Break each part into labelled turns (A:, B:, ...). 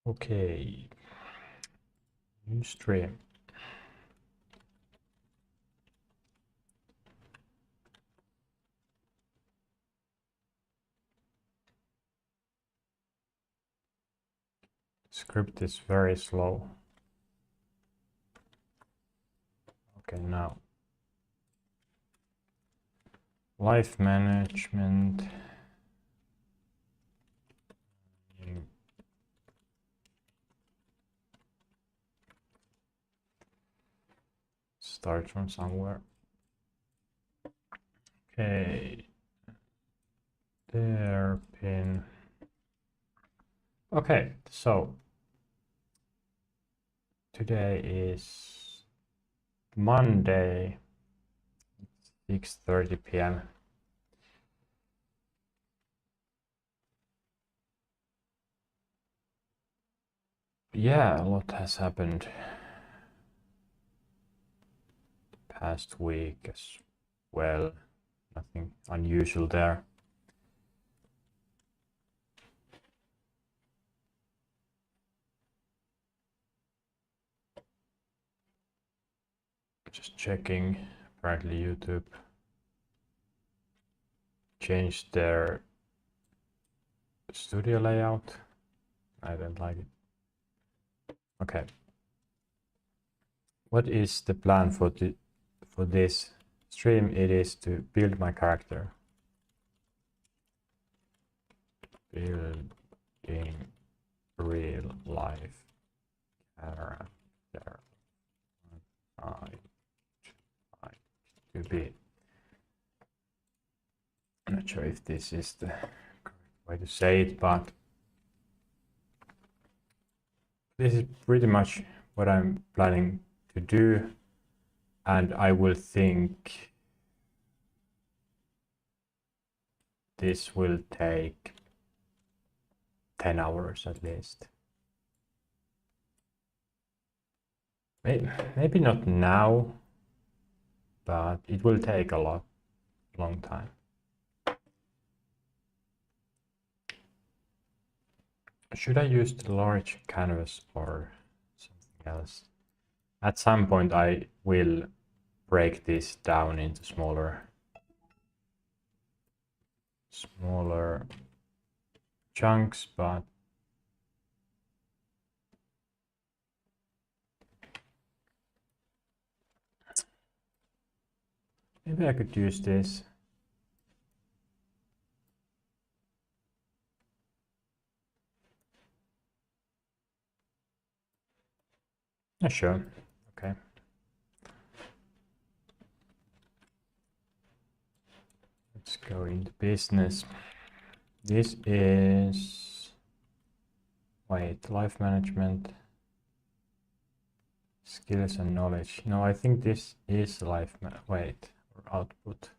A: Okay, new stream. Script is very slow. Okay, now life management. Start from somewhere. Okay, there, pin. Okay, so today is Monday, 6:30 p.m. Yeah, a lot has happened past week as well. Nothing unusual there. Just checking. Apparently YouTube changed their studio layout. I don't like it. Okay. What is the plan for this stream? It is to build my character. Building real life character. I like to be. I'm not sure if this is the correct way to say it, but this is pretty much what I'm planning to do, and I will think this will take 10 hours at least. Maybe not now, but it will take a long time. Should I use the large canvas or something else? At some point I will break this down into smaller chunks, but maybe I could use this. Yeah, sure. Okay. Let's go into business. This is, wait, life management, skills and knowledge. No, I think this is wait, or output,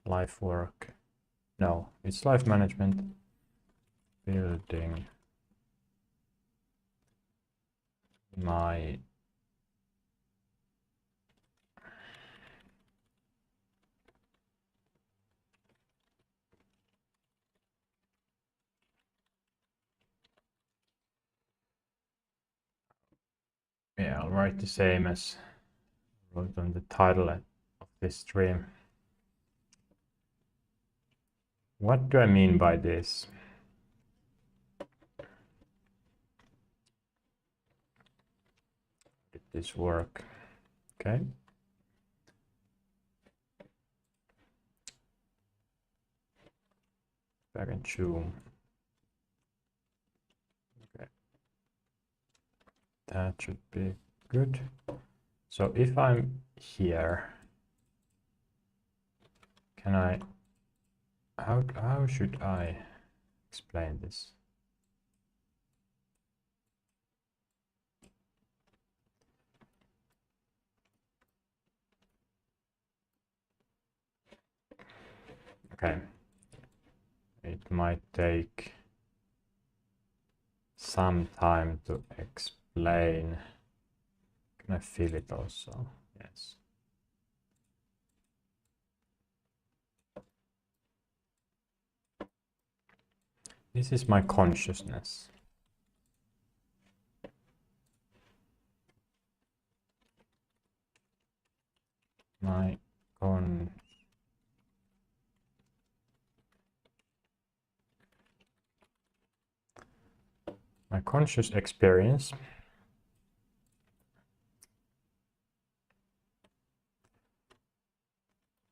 A: life work. No, it's life management, building my yeah, I'll write the same as I wrote on the title of this stream. What do I mean by this? Did this work? Okay. Back and zoom. Okay. That should be good. So if I'm here, can I, how should I explain this? Okay. It might take some time to explain. Can I feel it also? Yes. This is my consciousness. conscious experience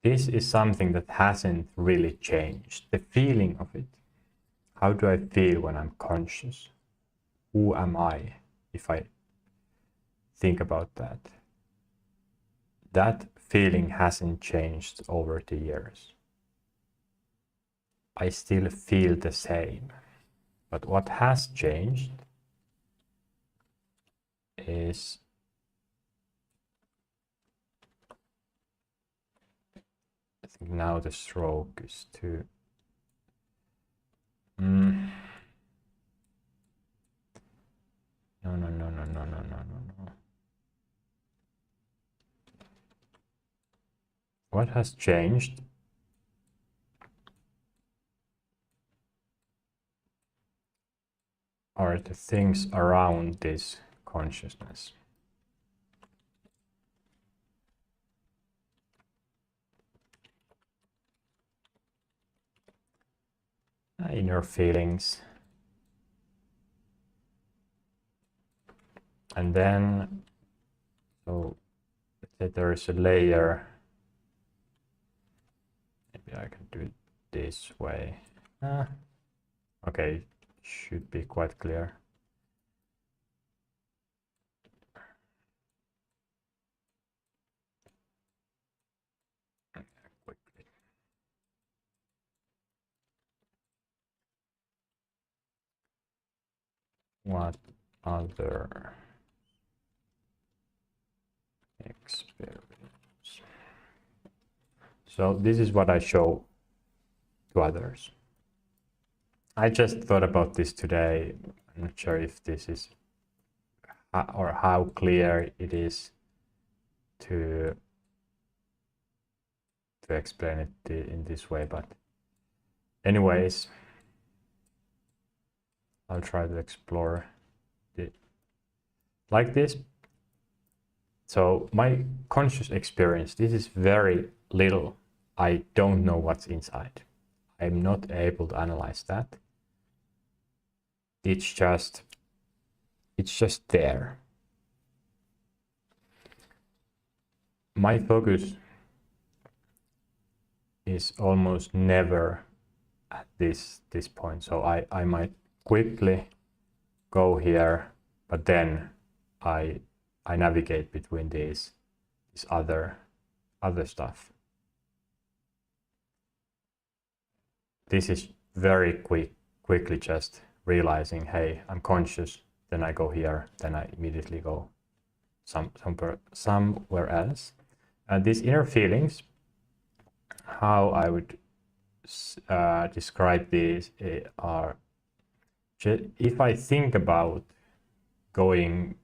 A: this is something that hasn't really changed. The feeling of it. How do I feel when I'm conscious? Who am I if I think about that? That feeling hasn't changed over the years. I still feel the same. But what has changed is I think now the stroke is too no. What has changed are the things around this consciousness. Inner feelings. And then, so let's say there is a layer. Maybe I can do it this way. Okay, should be quite clear. Quickly. What other experience? So this is what I show to others. I just thought about this today. I'm not sure if this is or how clear it is to explain it in this way, but anyways, I'll try to explore it like this. So my conscious experience, this is very little. I don't know what's inside. I'm not able to analyze that. It's just there. My focus is almost never at this point. So I might quickly go here, but then I navigate between this other stuff. This is very quickly just realizing, hey, I'm conscious, then I go here, then I immediately go somewhere else. These inner feelings, how I would describe these are, if I think about going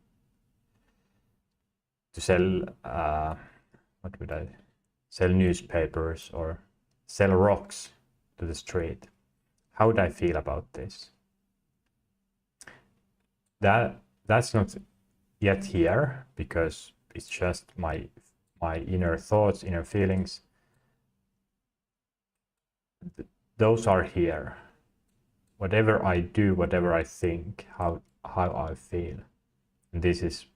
A: to sell, what would I sell newspapers or sell rocks to the street, how would I feel about this? That's not yet here because it's just my inner thoughts, inner feelings. Those are here. Whatever I do, whatever I think, how I feel. And this is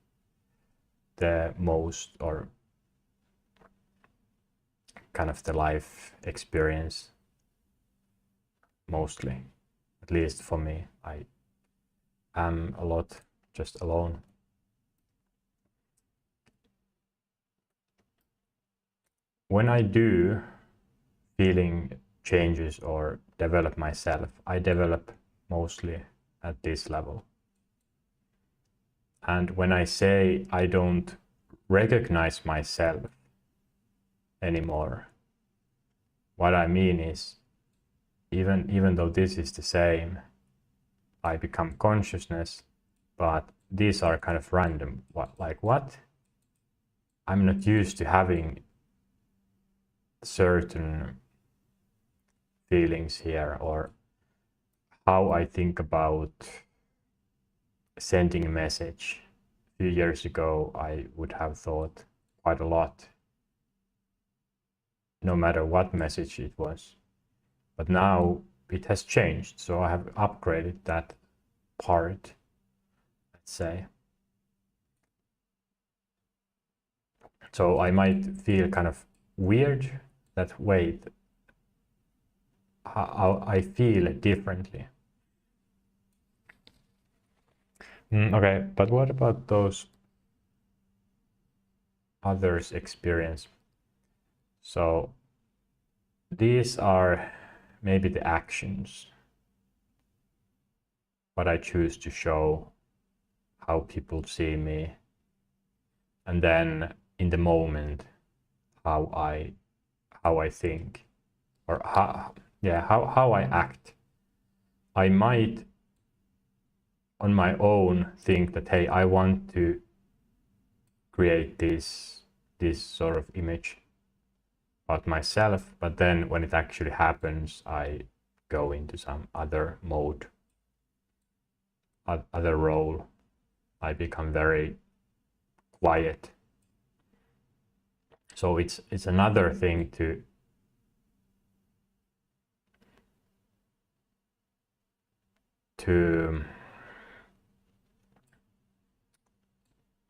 A: the most, or kind of the life experience mostly, at least for me. I am a lot just alone. When I do feeling changes or develop myself, I develop mostly at this level. And when I say I don't recognize myself anymore, what I mean is, even though this is the same, I become consciousness, but these are kind of random. What? I'm not used to having certain feelings here, or how I think about sending a message. A few years ago, I would have thought quite a lot, no matter what message it was. But now it has changed, so I have upgraded that part, let's say. So I might feel kind of weird that, wait, how I feel differently. Okay, but what about those others' experience? So these are maybe the actions, what I choose to show, how people see me, and then in the moment, how I think, or how I act. I might on my own think that, hey, I want to create this sort of image about myself, but then when it actually happens, I go into some other mode, other role. I become very quiet. So it's another thing to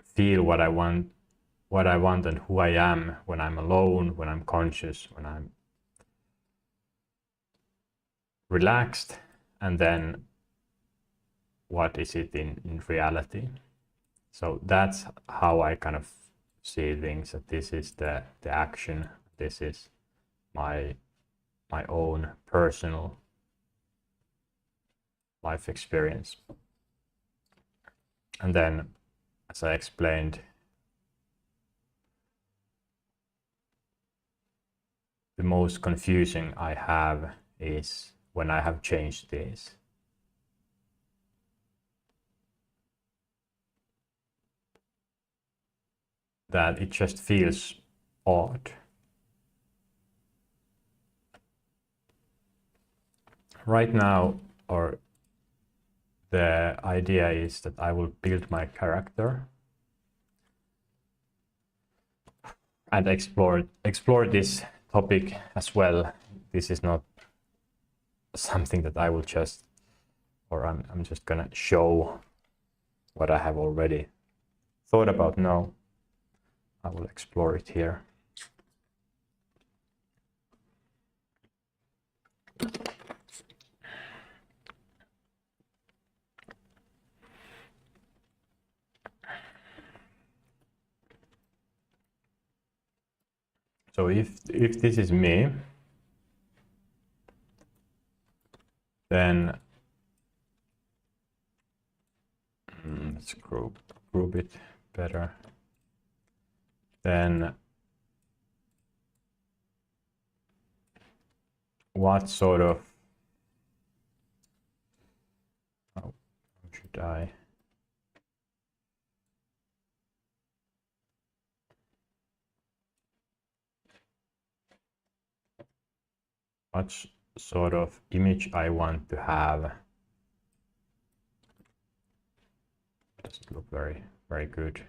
A: feel what I want and who I am when I'm alone, when I'm conscious, when I'm relaxed, and then what is it in reality. So that's how I kind of see things, that this is the action, this is my own personal life experience. And then, as I explained, the most confusing I have is when I have changed this. That it just feels odd. Right now, or the idea is that I will build my character and explore this topic as well. This is not something that I will just, or I'm just gonna show what I have already thought about. No, I will explore it here. So if this is me, then let's group it better. Then what sort of, how should I, what sort of image I want to have? Doesn't look very good.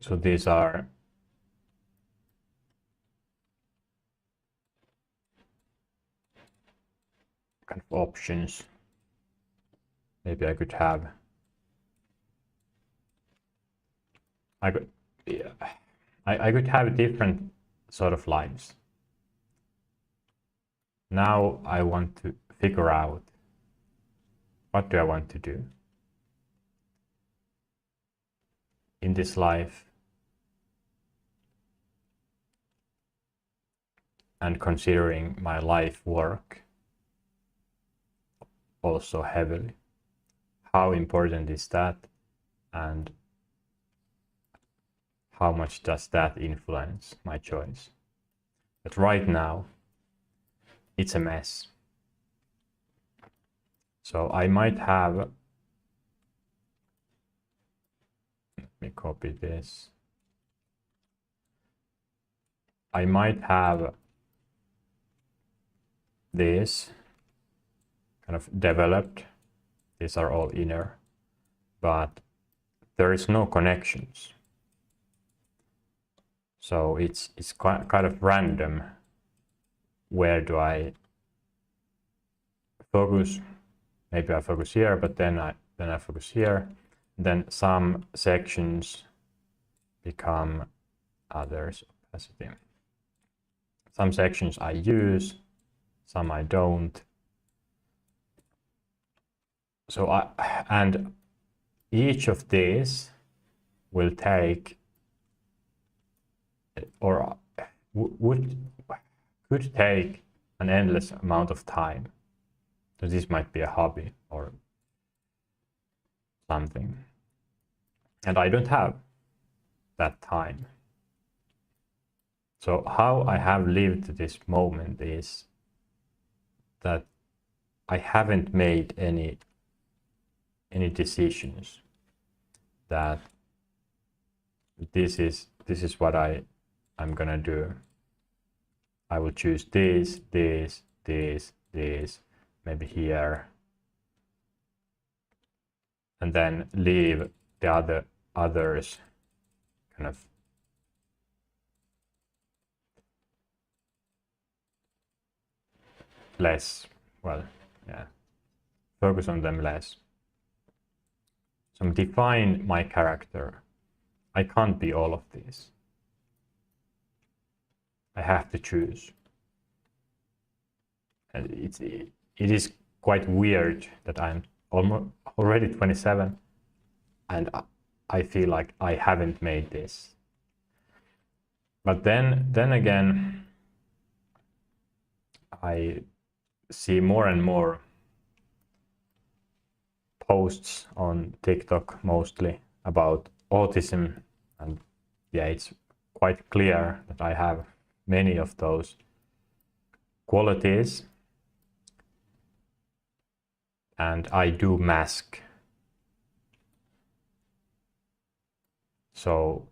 A: So these are kind of options. Maybe I could have, I could have different sort of lives. Now I want to figure out, what do I want to do in this life, and considering my life work also heavily. How important is that, and how much does that influence my choice? But right now, it's a mess. So I might have, let me copy this. I might have these kind of developed. These are all inner, but there is no connections. So it's kind of random. Where do I focus? Maybe I focus here, but then I focus here. Then some sections become others opacity. Some sections I use, some I don't. So and each of these will take, or could take, an endless amount of time. So this might be a hobby or something. And I don't have that time. So how I have lived this moment is that I haven't made any decisions that this is what I'm gonna do. I will choose this, maybe here, and then leave the others kind of less, well, yeah, focus on them less. So define my character. I can't be all of these. I have to choose. And it is quite weird that I'm already 27 and I feel like I haven't made this. But then again, I see more and more posts on TikTok mostly about autism, and yeah, it's quite clear that I have many of those qualities, and I do mask. So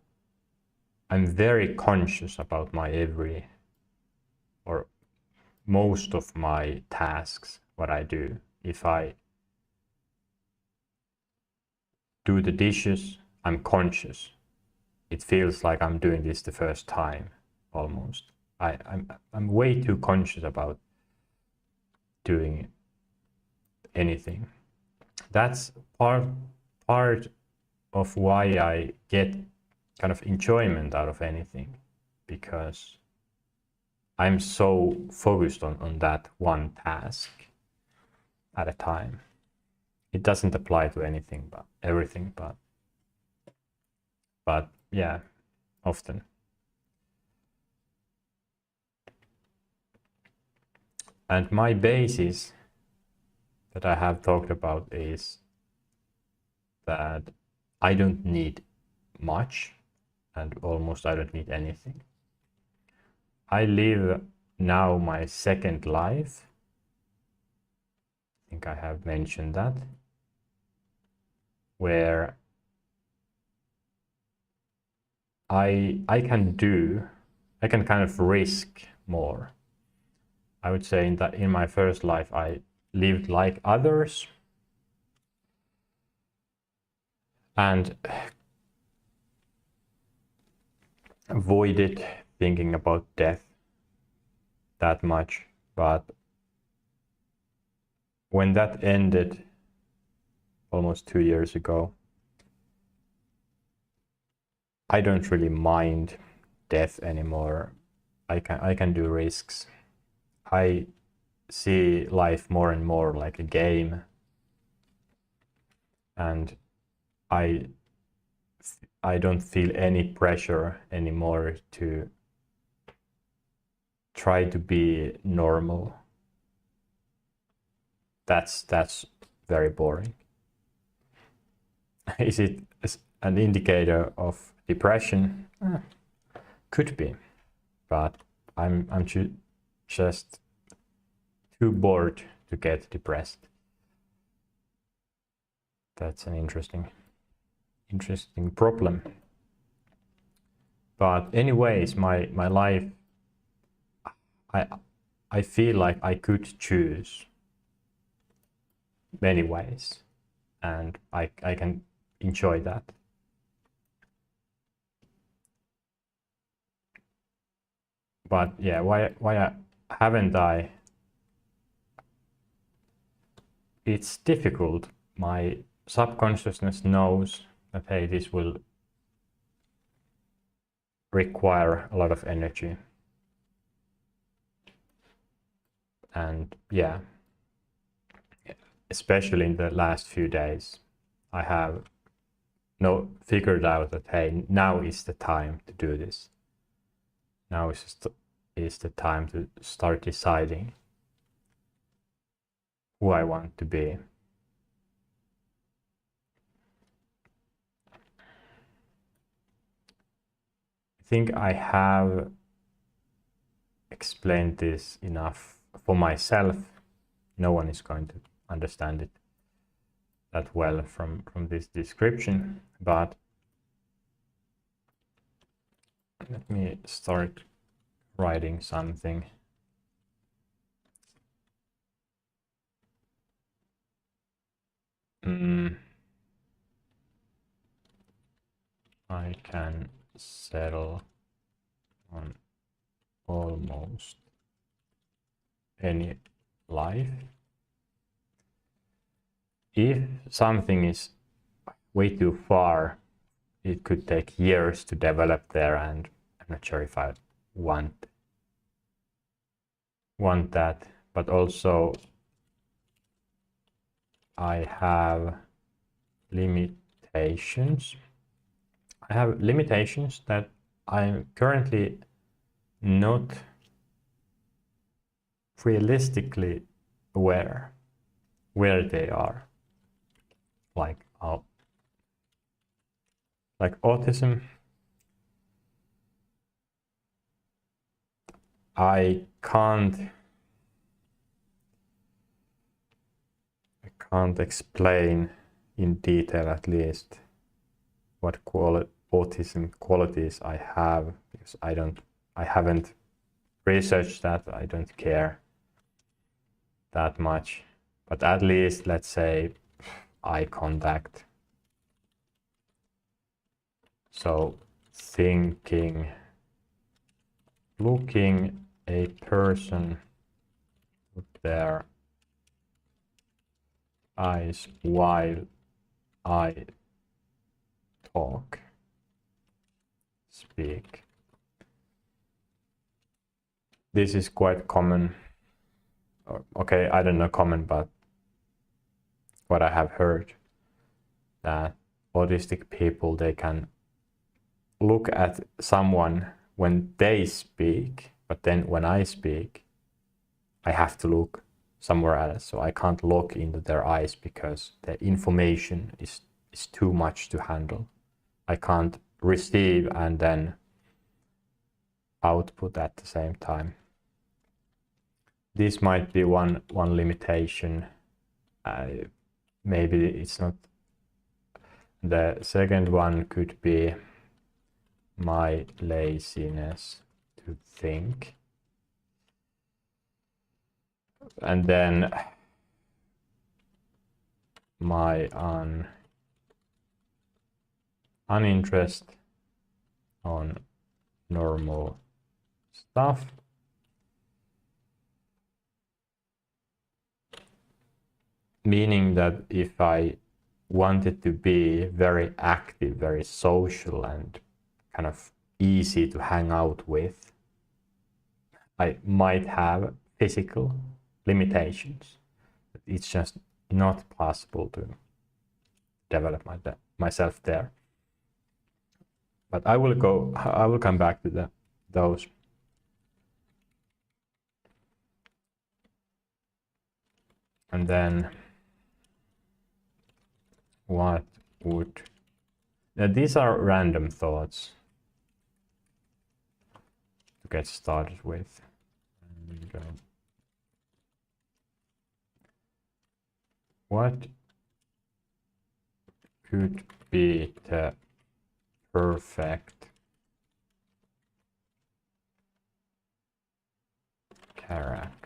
A: I'm very conscious about my or most of my tasks, what I do. If I do the dishes, I'm conscious. It feels like I'm doing this the first time, almost. I'm way too conscious about doing anything. That's part of why I get kind of enjoyment out of anything, because I'm so focused on that one task at a time. It doesn't apply to anything but everything, but yeah, often. And my basis that I have talked about is that I don't need much, and almost I don't need anything. I live now my second life. I think I have mentioned that, where I can kind of risk more. I would say in my first life I lived like others and avoided thinking about death that much. But when that ended almost 2 years ago, I don't really mind death anymore. I can do risks. I see life more and more like a game, and I don't feel any pressure anymore to try to be normal. That's very boring. Is it an indicator of depression? Could be, but I'm just too bored to get depressed. That's an interesting problem. But anyways, my life, I feel like I could choose many ways, and I can enjoy that. But yeah, why haven't I? It's difficult. My subconsciousness knows that, hey, this will require a lot of energy. And yeah, especially in the last few days, I have figured out that, hey, now is the time to do this. Now is the time to start deciding who I want to be. I think I have explained this enough for myself. No one is going to understand it that well from this description, but let me start writing something. I can settle on almost any life. If something is way too far, it could take years to develop there, and I'm not sure if I want that, but also I have limitations. I have limitations that I'm currently not realistically aware where they are. Like autism, I can't explain in detail, at least, what autism qualities I have, because I haven't researched that. I don't care that much, but at least, let's say, eye contact. So looking a person with their eyes while I speak. This is quite common. Okay, I don't know common, but what I have heard, that autistic people, they can look at someone when they speak, but then when I speak, I have to look somewhere else. So I can't look into their eyes because the information is too much to handle. I can't receive and then output at the same time. This might be one limitation. Maybe it's not. The second one could be my laziness to think. And then my uninterest on normal stuff. Meaning that if I wanted to be very active, very social, and kind of easy to hang out with, I might have physical limitations. It's just not possible to develop myself there. But I will come back to those. And then what would... Now, these are random thoughts to get started with. And, what could be the perfect character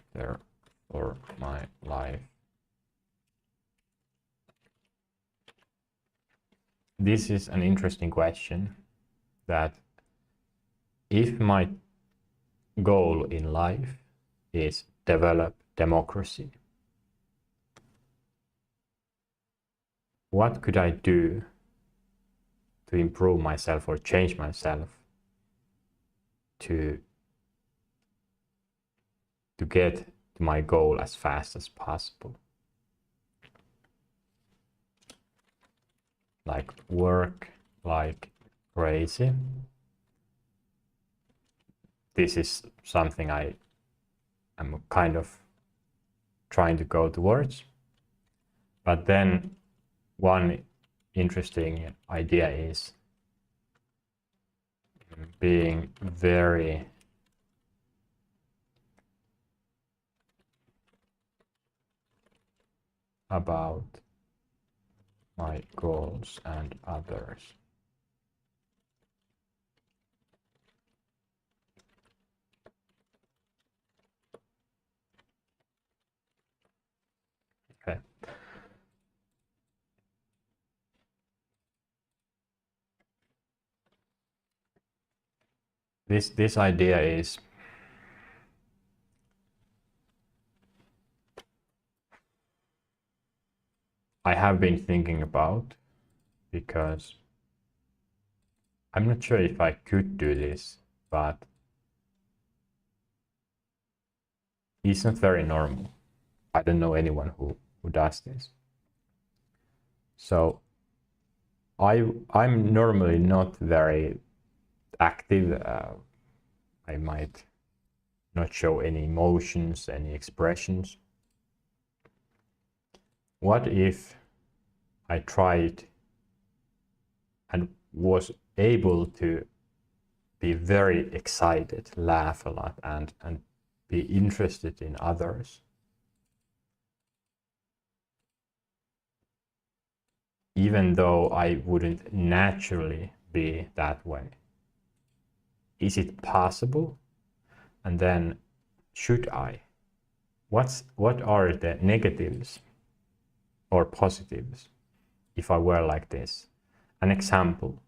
A: this is an interesting question, that if my goal in life is develop democracy, what could I do to improve myself or change myself to get to my goal as fast as possible? Like work like crazy. This is something I am kind of trying to go towards. But then one interesting idea is being very about my goals and others. Okay. This idea is I have been thinking about, because I'm not sure if I could do this, but it's not very normal. I don't know anyone who does this. So I'm normally not very active. I might not show any emotions, any expressions. What if I tried and was able to be very excited, laugh a lot, and be interested in others, even though I wouldn't naturally be that way? Is it possible? And then, should I? What are the negatives or positives if I were like this? An example: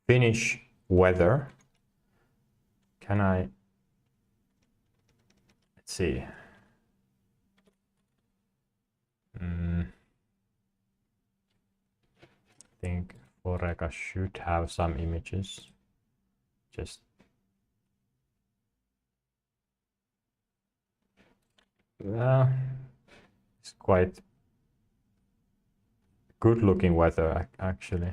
A: Finnish weather. Can I? Let's see. I think Foreca should have some images. Just it's quite good looking weather actually.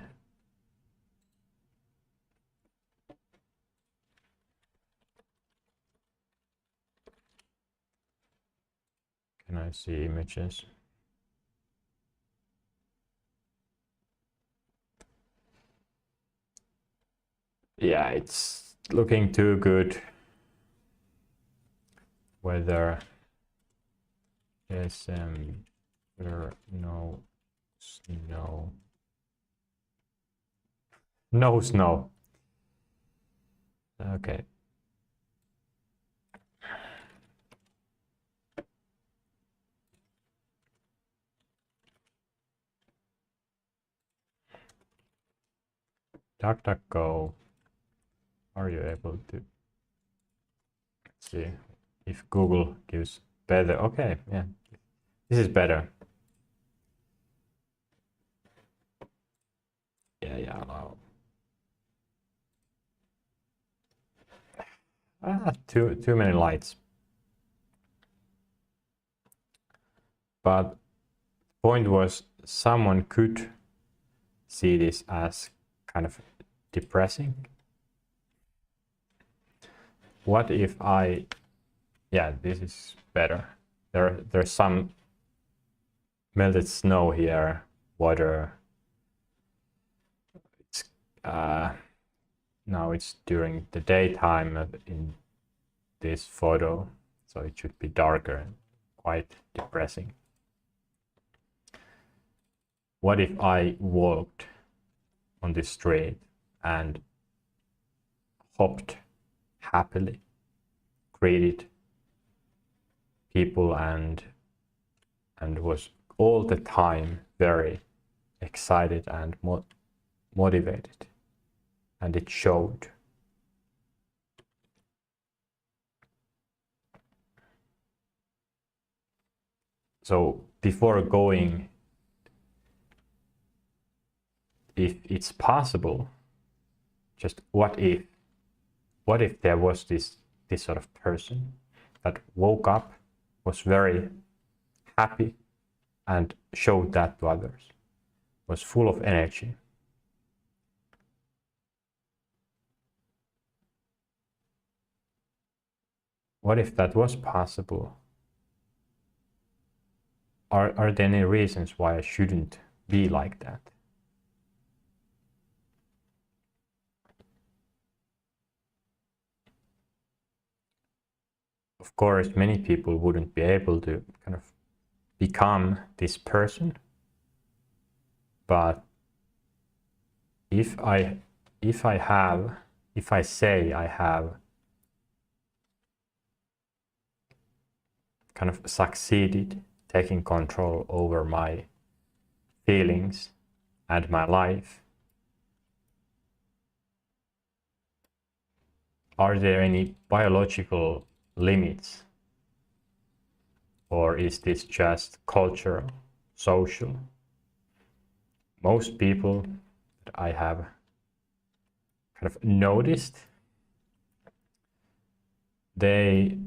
A: Can I see images? Yeah, it's looking too good. Weather is there no snow. No snow. Okay. DuckDuckGo. Are you able to see if Google gives better? Okay, yeah, this is better. Yeah, allow. Too many lights. But point was, someone could see this as kind of depressing. What if I, yeah, this is better. There's some melted snow here, water. It's now it's during the daytime in this photo, so it should be darker and quite depressing. What if I walked on the street and hopped happily, greeted people, and was all the time very excited and motivated, and it showed. So before going, if it's possible, just what if there was this sort of person that woke up, was very happy, and showed that to others, was full of energy. What if that was possible? Are there any reasons why I shouldn't be like that? Of course, many people wouldn't be able to kind of become this person, but if I say I have kind of succeeded taking control over my feelings and my life, are there any biological limits, or is this just cultural, social? Most people that I have kind of noticed, they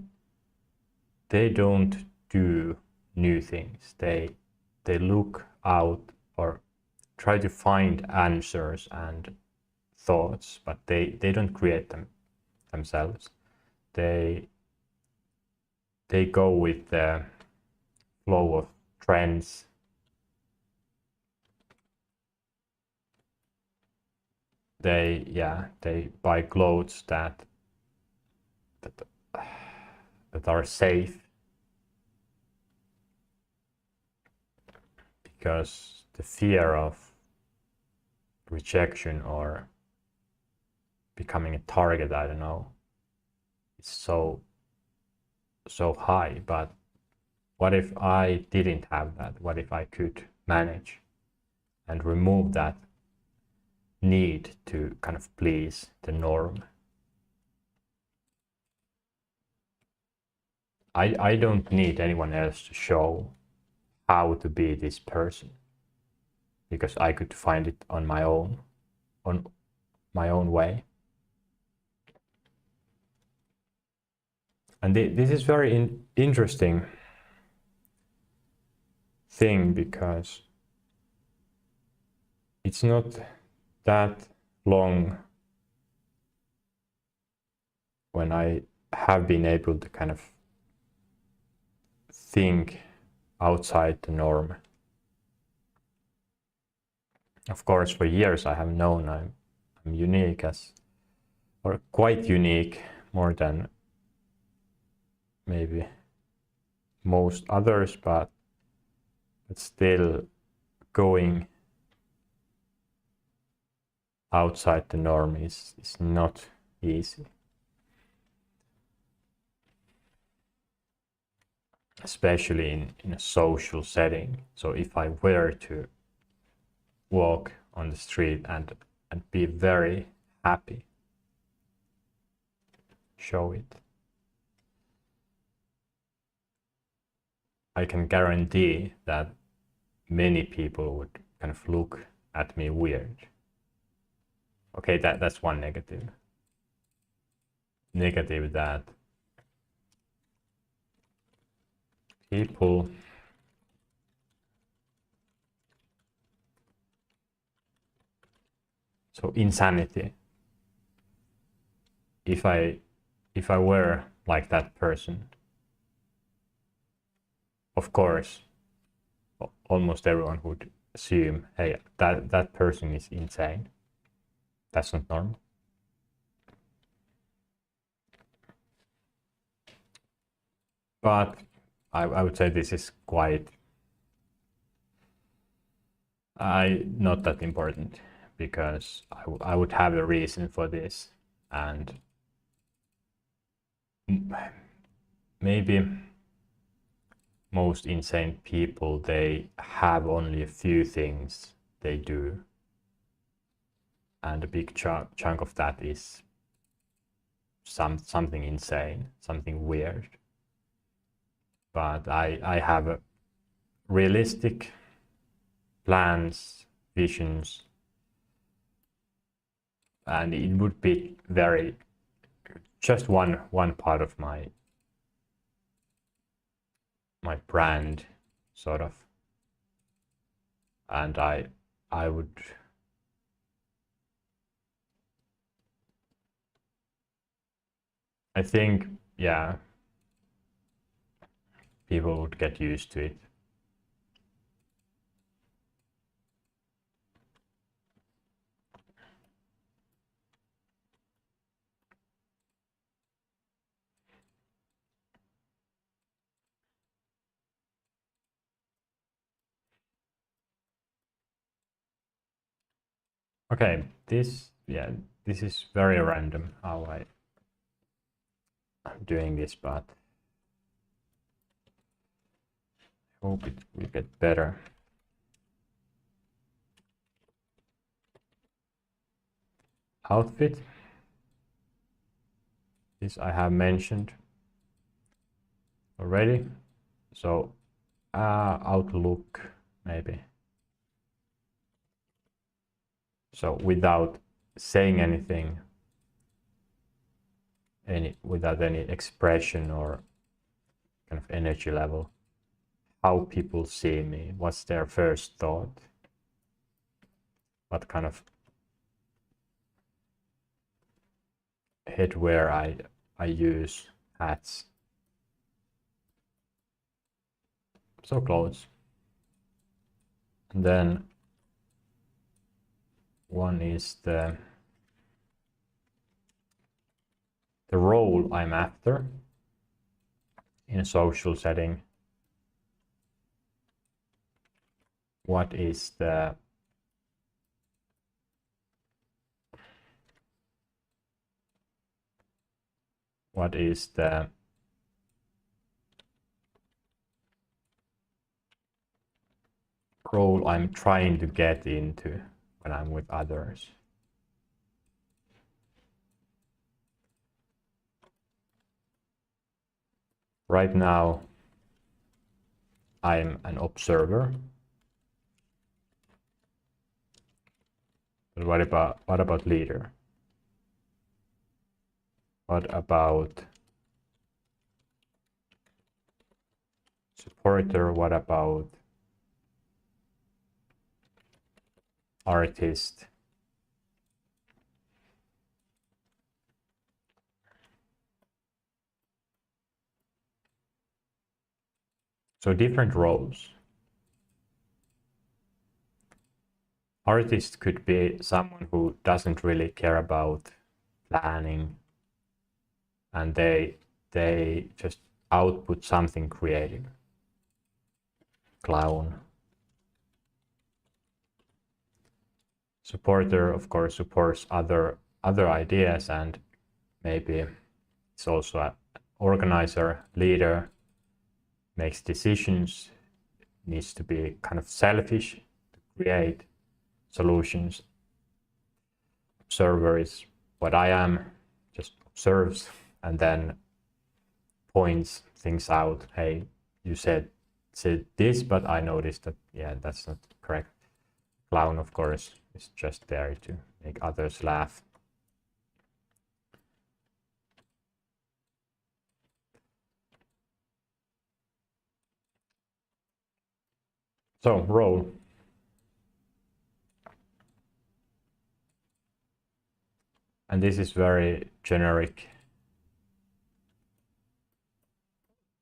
A: don't do new things. They look out or try to find answers and thoughts, but they don't create them themselves. They go with the flow of trends. They buy clothes that are safe, because the fear of rejection or becoming a target, I don't know, is so high. But what if I didn't have that? What if I could manage and remove that need to kind of please the norm? I don't need anyone else to show how to be this person, because I could find it on my own way. And this is very interesting thing, because it's not that long when I have been able to kind of think outside the norm. Of course, for years I have known I'm unique, or quite unique, more than maybe most others, but still going outside the norm is not easy. Especially in a social setting. So if I were to walk on the street and be very happy, show it, I can guarantee that many people would kind of look at me weird. Okay, that's one negative. Negative that people so insanity. If I were like that person, of course, almost everyone would assume, hey, that person is insane. That's not normal. But I would say this is quite not that important, because I would have a reason for this, and maybe most insane people, they have only a few things they do. And a big chunk of that is something insane, something weird. But I have realistic plans, visions, and it would be very just one part of my brand, sort of. And I would I think, yeah, people would get used to it. Okay, this is very random how I'm doing this, but I hope it will get better. Outfit. This I have mentioned already. So outlook maybe. So without saying anything, without any expression or kind of energy level, how people see me, what's their first thought, what kind of headwear I use, hats. So clothes. And then one is the role I'm after in a social setting. What is the role I'm trying to get into when I'm with others? Right now, I'm an observer. But what about leader? What about supporter? What about artist? So different roles. Artist could be someone who doesn't really care about planning, and they just output something creative. Clown. Supporter, of course, supports other ideas, and maybe it's also an organizer, leader, makes decisions, needs to be kind of selfish to create solutions. Observer is what I am, just observes and then points things out. Hey, you said this, but I noticed that, yeah, that's not correct. Clown, of course, is just there to make others laugh. So, role. And this is very generic.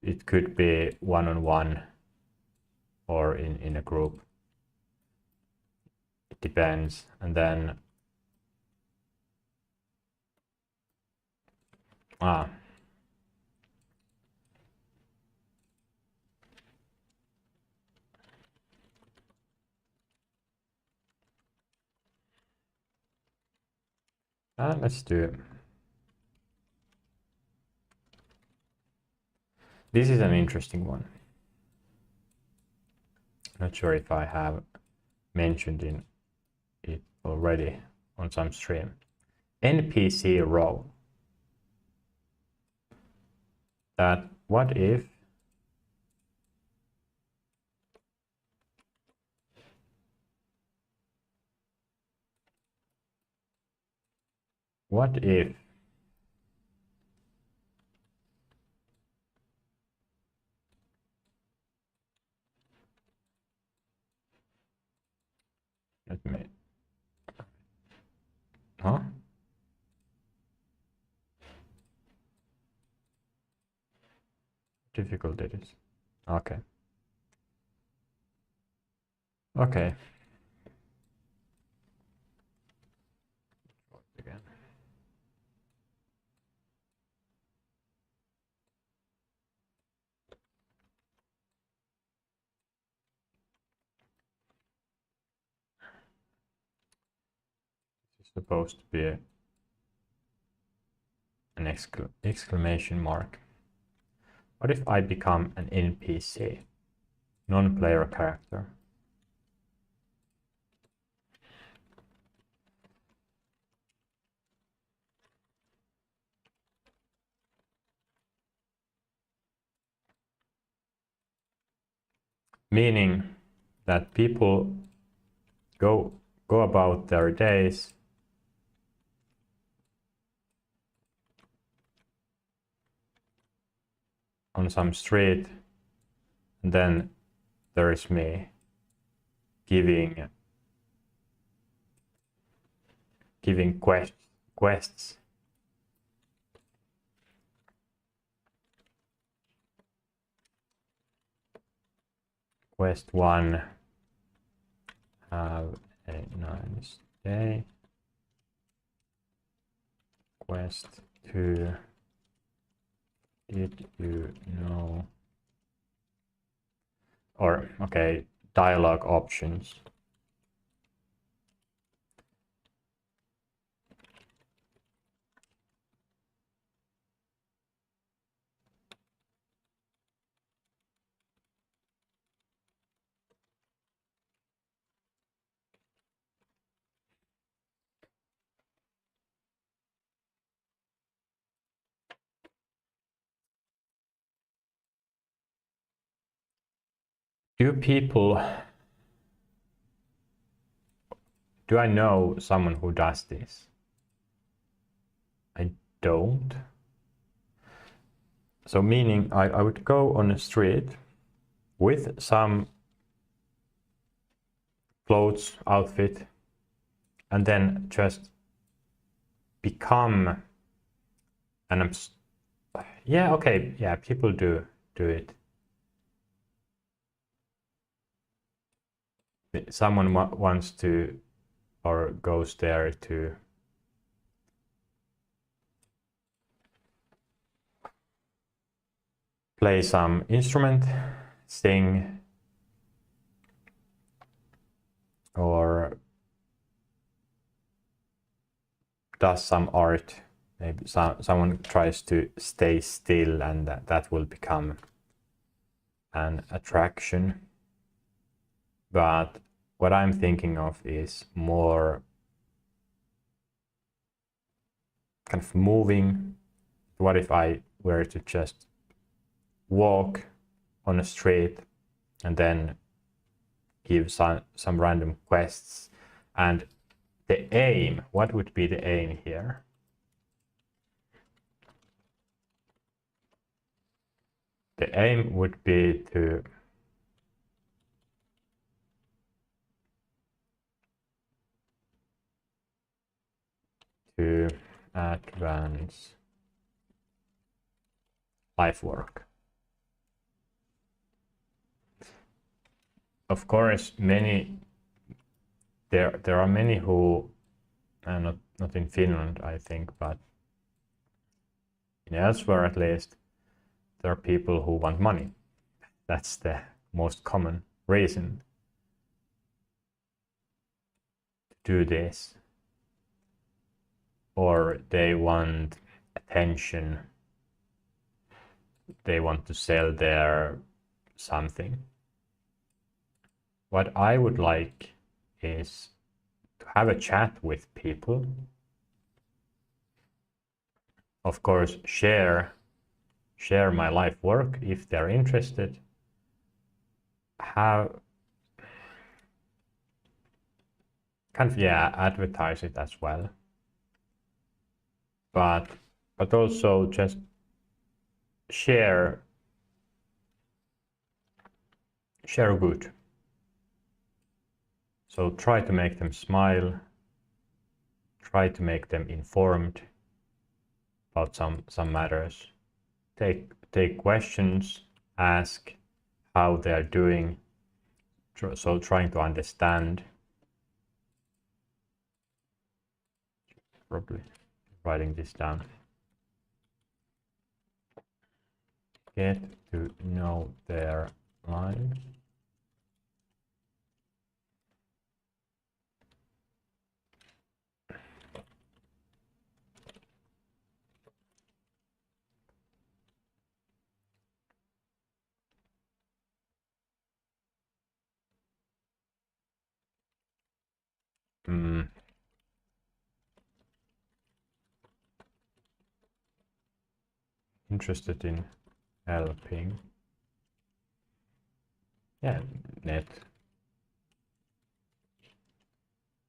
A: It could be one-on-one or in a group. It depends. And then let's do it. This is an interesting one. Not sure if I have mentioned in already on some stream. NPC role. That what if let me difficult it is. Okay. Again. This is supposed to be an exclamation mark. What if I become an NPC, non-player character? Meaning that people go about their days on some street, and then there is me giving quests. Quest 1, have a nice day. Quest 2, did you know? Or, okay, dialogue options. Do I know someone who does this? I don't. So meaning I would go on a street with some clothes, outfit, and then just become yeah, okay, yeah, people do it. Someone wants to or goes there to play some instrument, sing, or does some art. Maybe someone tries to stay still, and that will become an attraction. But what I'm thinking of is more kind of moving. What if I were to just walk on a street and then give some random quests? And the aim, what would be the aim here? The aim would be to advance life work. Of course, there are many who, not in Finland, I think, but in elsewhere at least, there are people who want money. That's the most common reason to do this. Or they want attention. They want to sell their something. What I would like is have a chat with people. Of course, share my life work if they're interested. Have kind of, yeah, advertise it as well. But also just share good. So try to make them smile. Try to make them informed about some matters. Take questions, ask how they're doing. So trying to understand. Probably writing this down. Get to know their lives. Interested in helping. Yeah,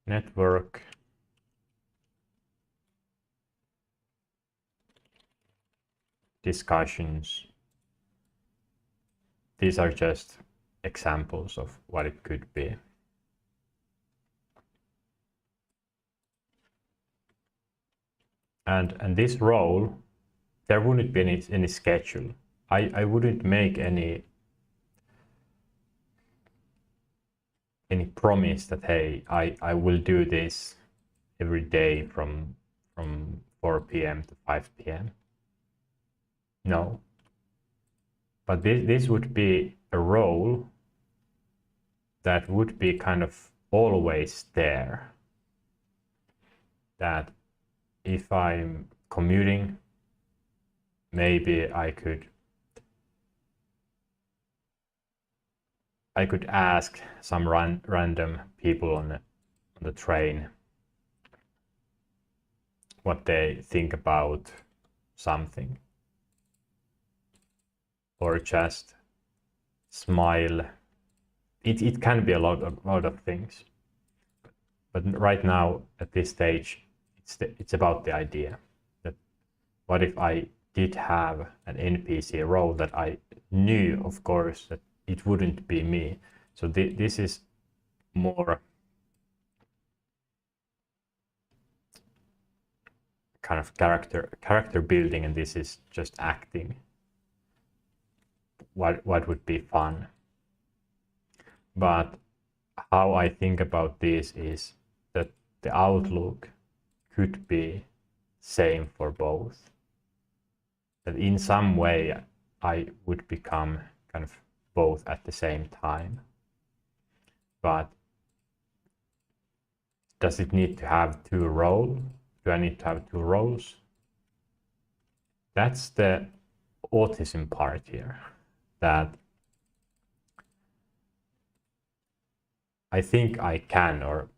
A: network. Discussions. These are just examples of what it could be. And this role, there wouldn't be any schedule. I wouldn't make any promise that, hey, I will do this every day from 4 p.m. to 5 p.m. No. But this would be a role that would be kind of always there. That if I'm commuting, maybe I could ask some random people on the train what they think about something, or just smile. It can be a lot of things, but right now at this stage, it's about the idea that what if I did have an NPC role that I knew, of course, that it wouldn't be me. So this is more kind of character building, and this is just acting. What would be fun? But how I think about this is that the outlook could be same for both. That in some way I would become kind of both at the same time. But does it need to have two roles? Do I need to have two roles? That's the autism part here. That I think I can, or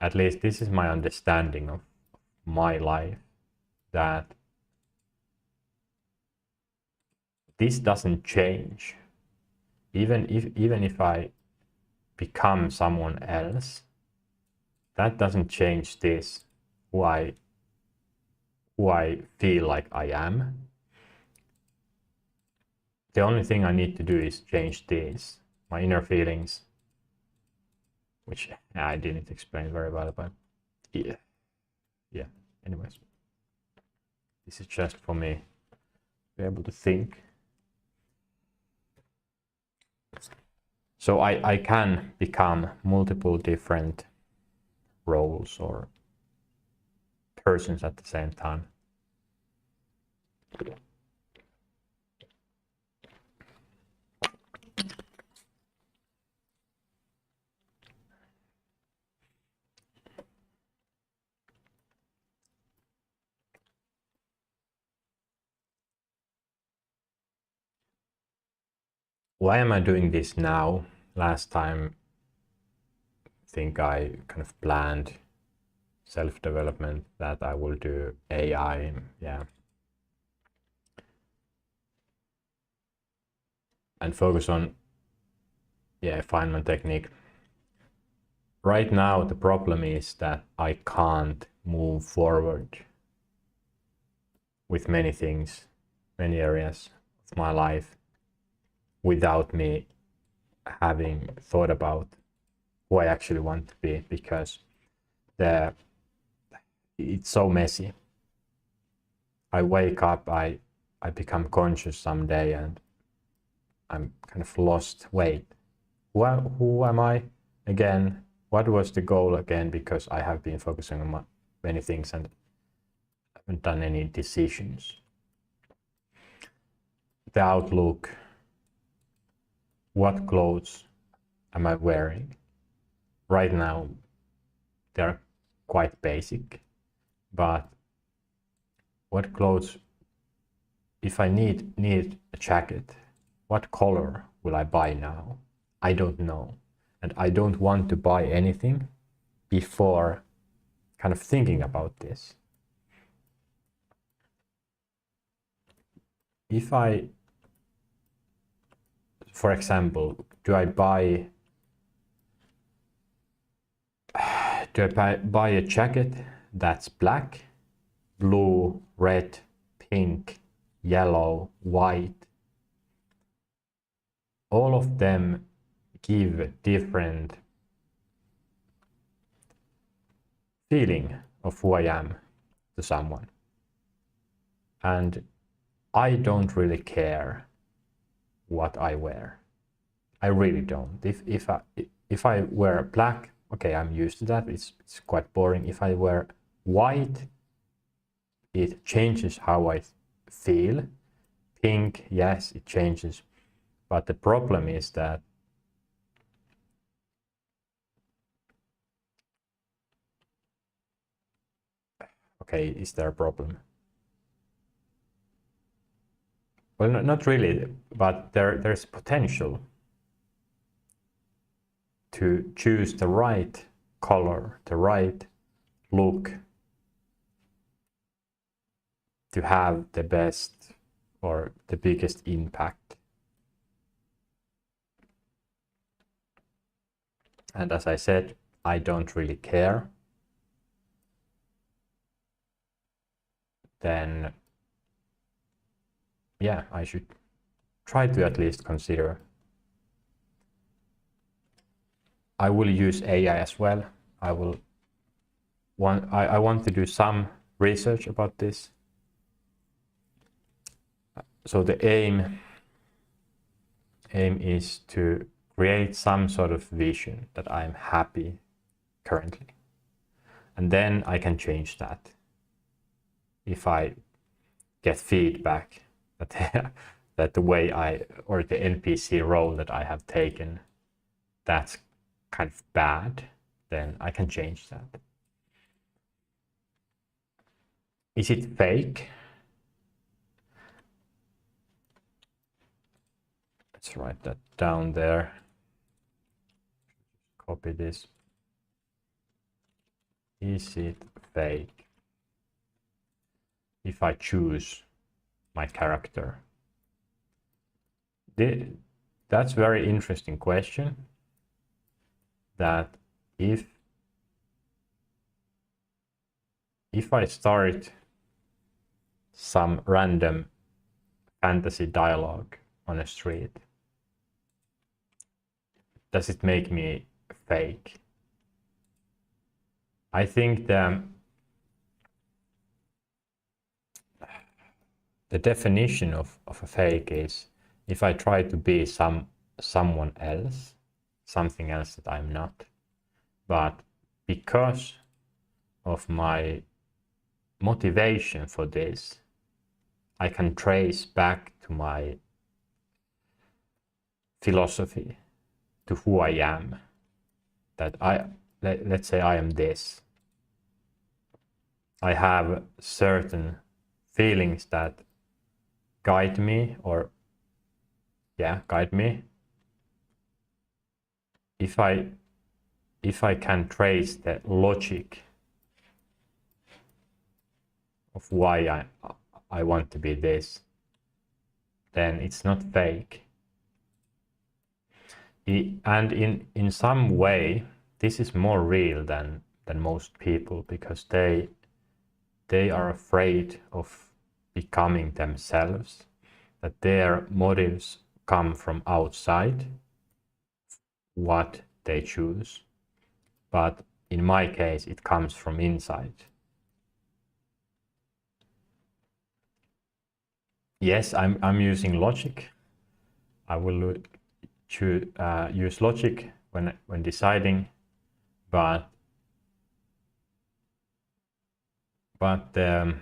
A: at least this is my understanding of my life, that this doesn't change. Even if I become someone else, that doesn't change this, who I feel like I am. The only thing I need to do is change this, my inner feelings, which I didn't explain very well, but yeah. Anyways, this is just for me to be able to think. So I can become multiple different roles or persons at the same time. Why am I doing this now? Last time think I kind of planned self-development that I will do AI. Yeah. And focus on Feynman technique. Right now the problem is that I can't move forward with many things, many areas of my life without me having thought about who I actually want to be, because it's so messy. I wake up, I become conscious someday and I'm kind of lost. Wait, who am I again? What was the goal again? Because I have been focusing on many things and haven't done any decisions. The outlook, what clothes am I wearing? Right now, they're quite basic, but what clothes, if I need a jacket, what color will I buy now? I don't know. And I don't want to buy anything before kind of thinking about this. If I, for example, do I buy a jacket that's black, blue, red, pink, yellow, white? All of them give different feeling of who I am to someone. And I don't really care what I wear. I really don't. If I wear black, okay, I'm used to that. It's quite boring. If I wear white, it changes how I feel. Pink, yes, it changes. But the problem is that okay, is there a problem? Well, not really, but there's potential to choose the right color, the right look, to have the best or the biggest impact. And as I said, I don't really care. Then yeah, I should try to at least consider. I will use AI as well. I want to do some research about this. So the aim is to create some sort of vision that I'm happy currently. And then I can change that if I get feedback that that the way or the NPC role that I have taken, that's kind of bad, then I can change that. Is it fake? Let's write that down there. Copy this. Is it fake if I choose my character? That's a very interesting question. That if I start some random fantasy dialogue on a street, does it make me fake? I think the definition of a fake is if I try to be someone else, something else that I'm not, but because of my motivation for this, I can trace back to my philosophy, to who I am, that let's say I am this. I have certain feelings that guide me, or guide me. If I if I can trace the logic of why I want to be this, then it's not fake. And in some way, this is more real than most people, because they are afraid of becoming themselves, that their motives come from outside what they choose. But in my case, it comes from inside. Yes, I'm using logic. I will use logic when deciding, but the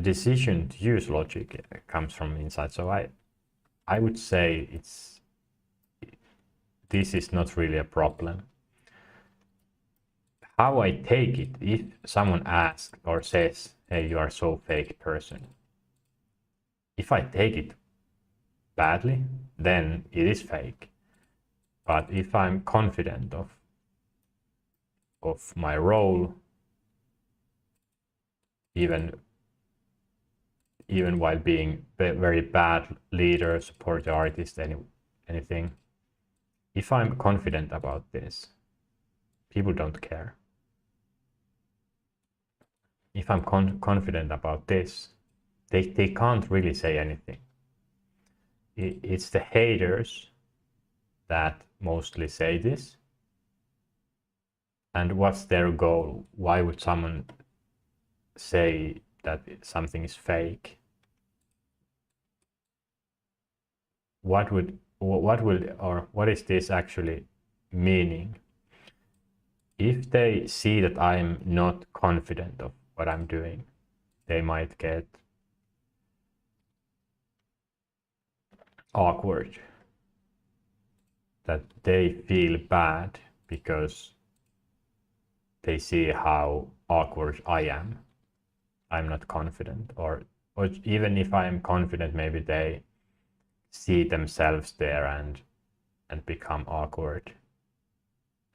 A: decision to use logic comes from inside. So I would say this is not really a problem. How I take it, if someone asks or says, hey, you are so fake person, if I take it badly, then it is fake. But if I'm confident of my role, even while being very bad leader, support artist, anything, if I'm confident about this, people don't care. If I'm confident about this, they can't really say anything. It's the haters that mostly say this. And what's their goal? Why would someone say that something is fake? What is this actually meaning? If they see that I'm not confident of what I'm doing, they might get awkward, that they feel bad because they see how awkward I am. I'm not confident, or even if I'm confident, maybe they see themselves there and become awkward.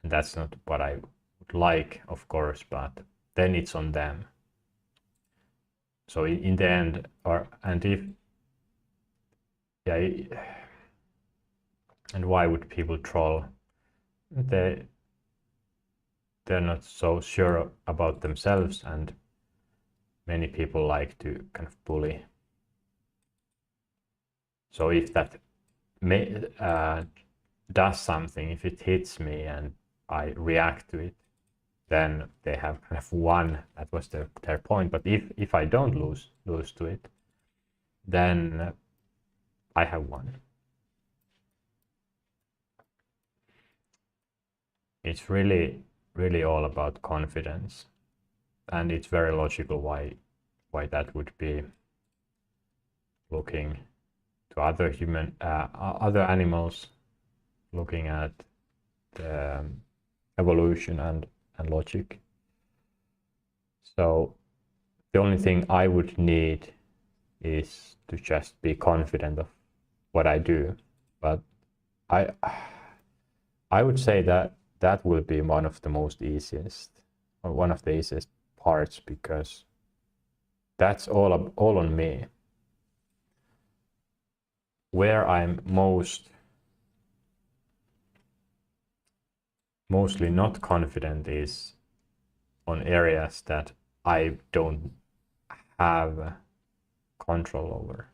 A: And that's not what I would like, of course, but then it's on them. So in the end, and why would people troll? They're not so sure about themselves, and many people like to kind of bully. So if that does something, if it hits me and I react to it, then they have kind of won. That was their point. But if I don't lose to it, then I have won. It's really all about confidence, and it's very logical why that would be. Looking to other animals, looking at the evolution and logic. So the only thing I would need is to just be confident of what I do. But I would say that will be one of the easiest parts, because that's all on me. Where I'm mostly not confident is on areas that I don't have control over,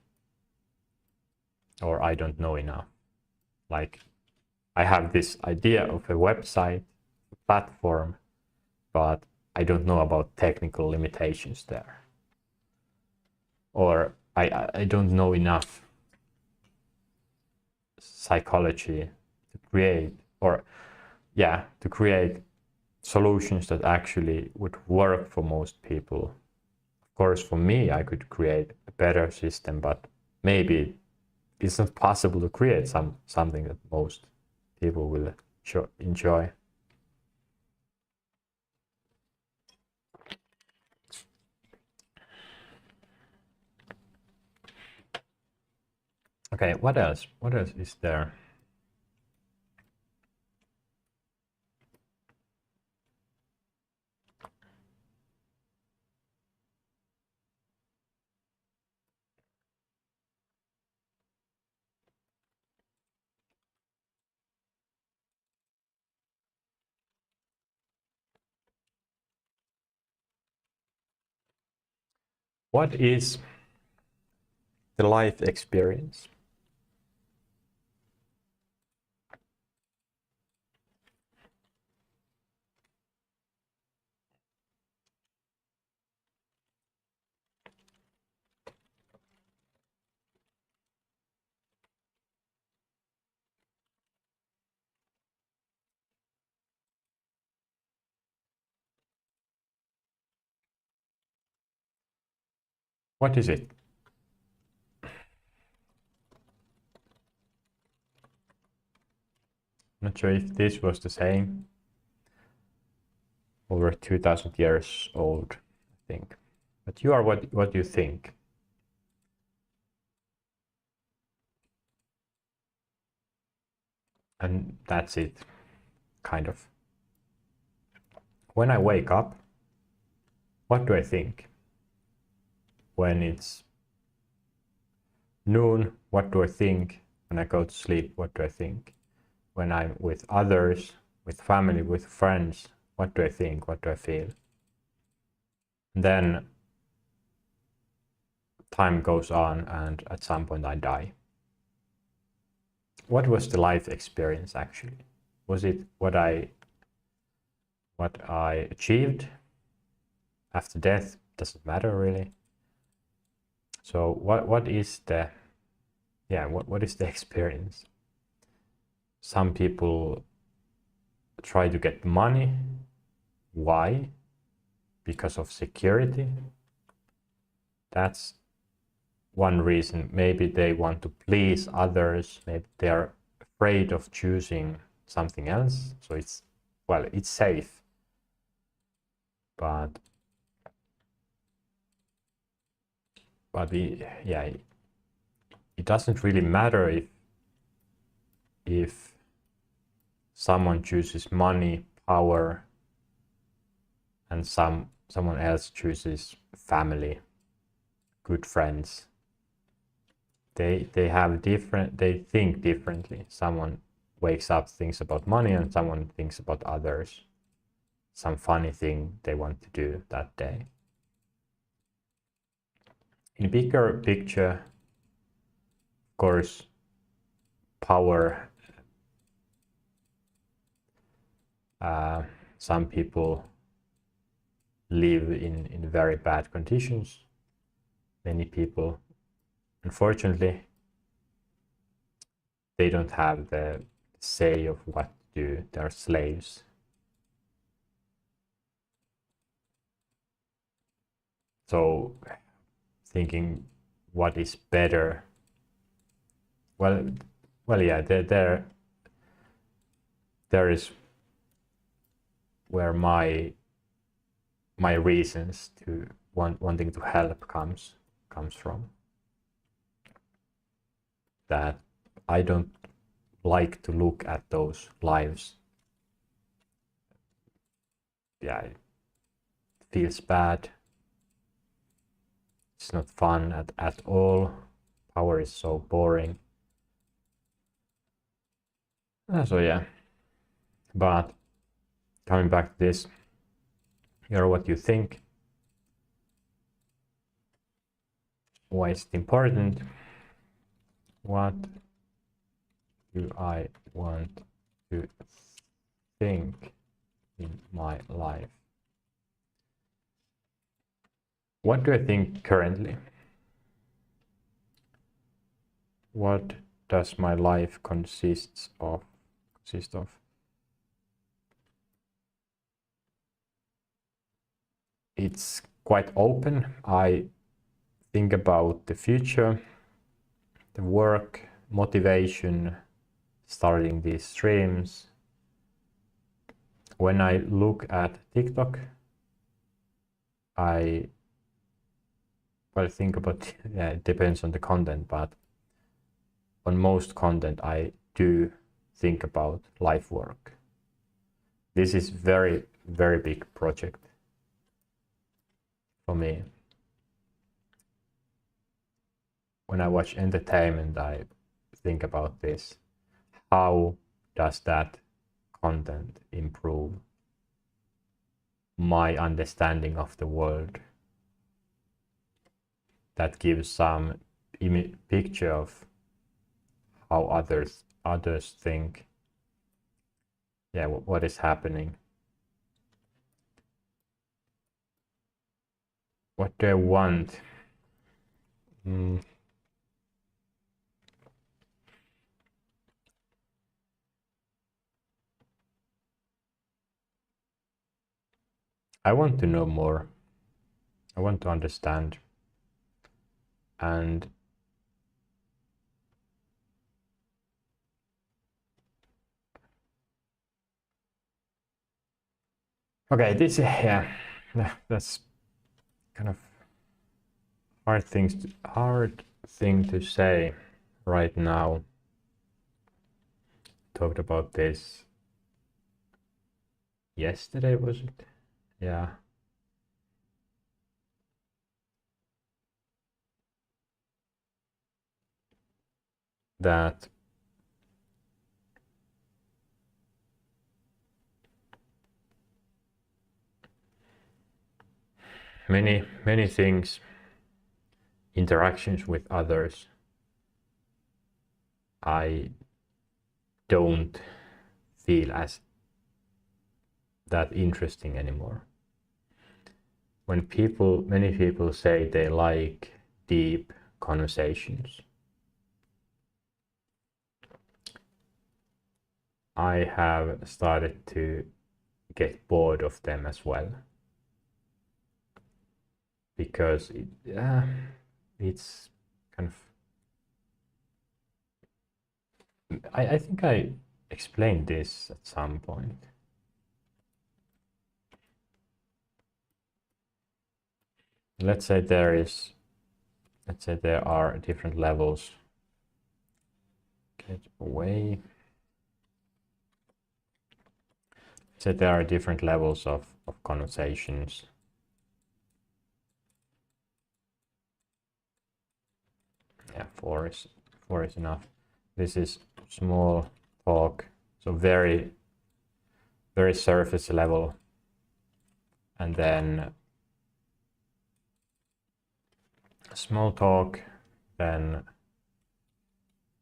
A: or I don't know enough. Like, I have this idea of a website, a platform, but I don't know about technical limitations there. Or I don't know enough psychology to create, to create solutions that actually would work for most people. Of course, for me, I could create a better system, but maybe it's not possible to create something that most people will enjoy. Okay, what else? What else is there? What is the life experience? What is it? Not sure if this was the same. Over 2000 years old, I think. But you are what you think. And that's it, kind of. When I wake up, what do I think? When it's noon, what do I think? When I go to sleep, what do I think? When I'm with others, with family, with friends, what do I think? What do I feel? And then time goes on, and at some point I die. What was the life experience actually? Was it what I achieved after death? Doesn't matter really. So what is the what is the experience? Some people try to get money. Why? Because of security. That's one reason. Maybe they want to please others. Maybe they're afraid of choosing something else. So it's safe. But it doesn't really matter if someone chooses money, power, and someone else chooses family, good friends. They think differently. Someone wakes up, thinks about money, and someone thinks about others. Some funny thing they want to do that day. In bigger picture, of course, power. Some people live in very bad conditions. Many people, unfortunately, they don't have the say of what to do. They're slaves. So thinking what is better, there is where my reasons to wanting to help comes from. That I don't like to look at those lives. It feels bad. It's not fun at all. Power is so boring. So but coming back to this, you're what you think. Why is it important? What do I want to think in my life? What do I think currently? What does my life consist of? It's quite open. I think about the future, the work, motivation, starting these streams. When I look at TikTok, I think about, it depends on the content, but on most content I do think about life work. This is very, very big project for me. When I watch entertainment, I think about this. How does that content improve my understanding of the world? that gives some picture of how others think, yeah, what is happening, what they want. I want to know more. I want to understand. And okay, this, yeah, that's kind of hard thing to say right now. Talked about this yesterday, was it? Yeah. That many things, interactions with others, I don't feel as that interesting anymore. When many people say they like deep conversations, I have started to get bored of them as well, because it's kind of, I think I explained this at some point. Let's say there are different levels. Get away. Let's say there are different levels of conversations. Yeah, four is enough. This is small talk, so very surface level, and then small talk, then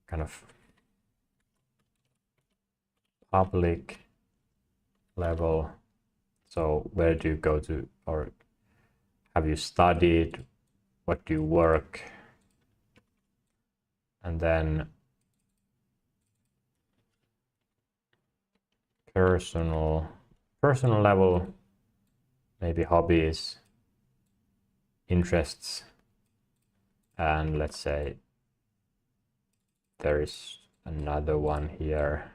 A: kind of public level. So where do you go to, or have you studied, what do you work? And then personal level, maybe hobbies, interests, and let's say there is another one here,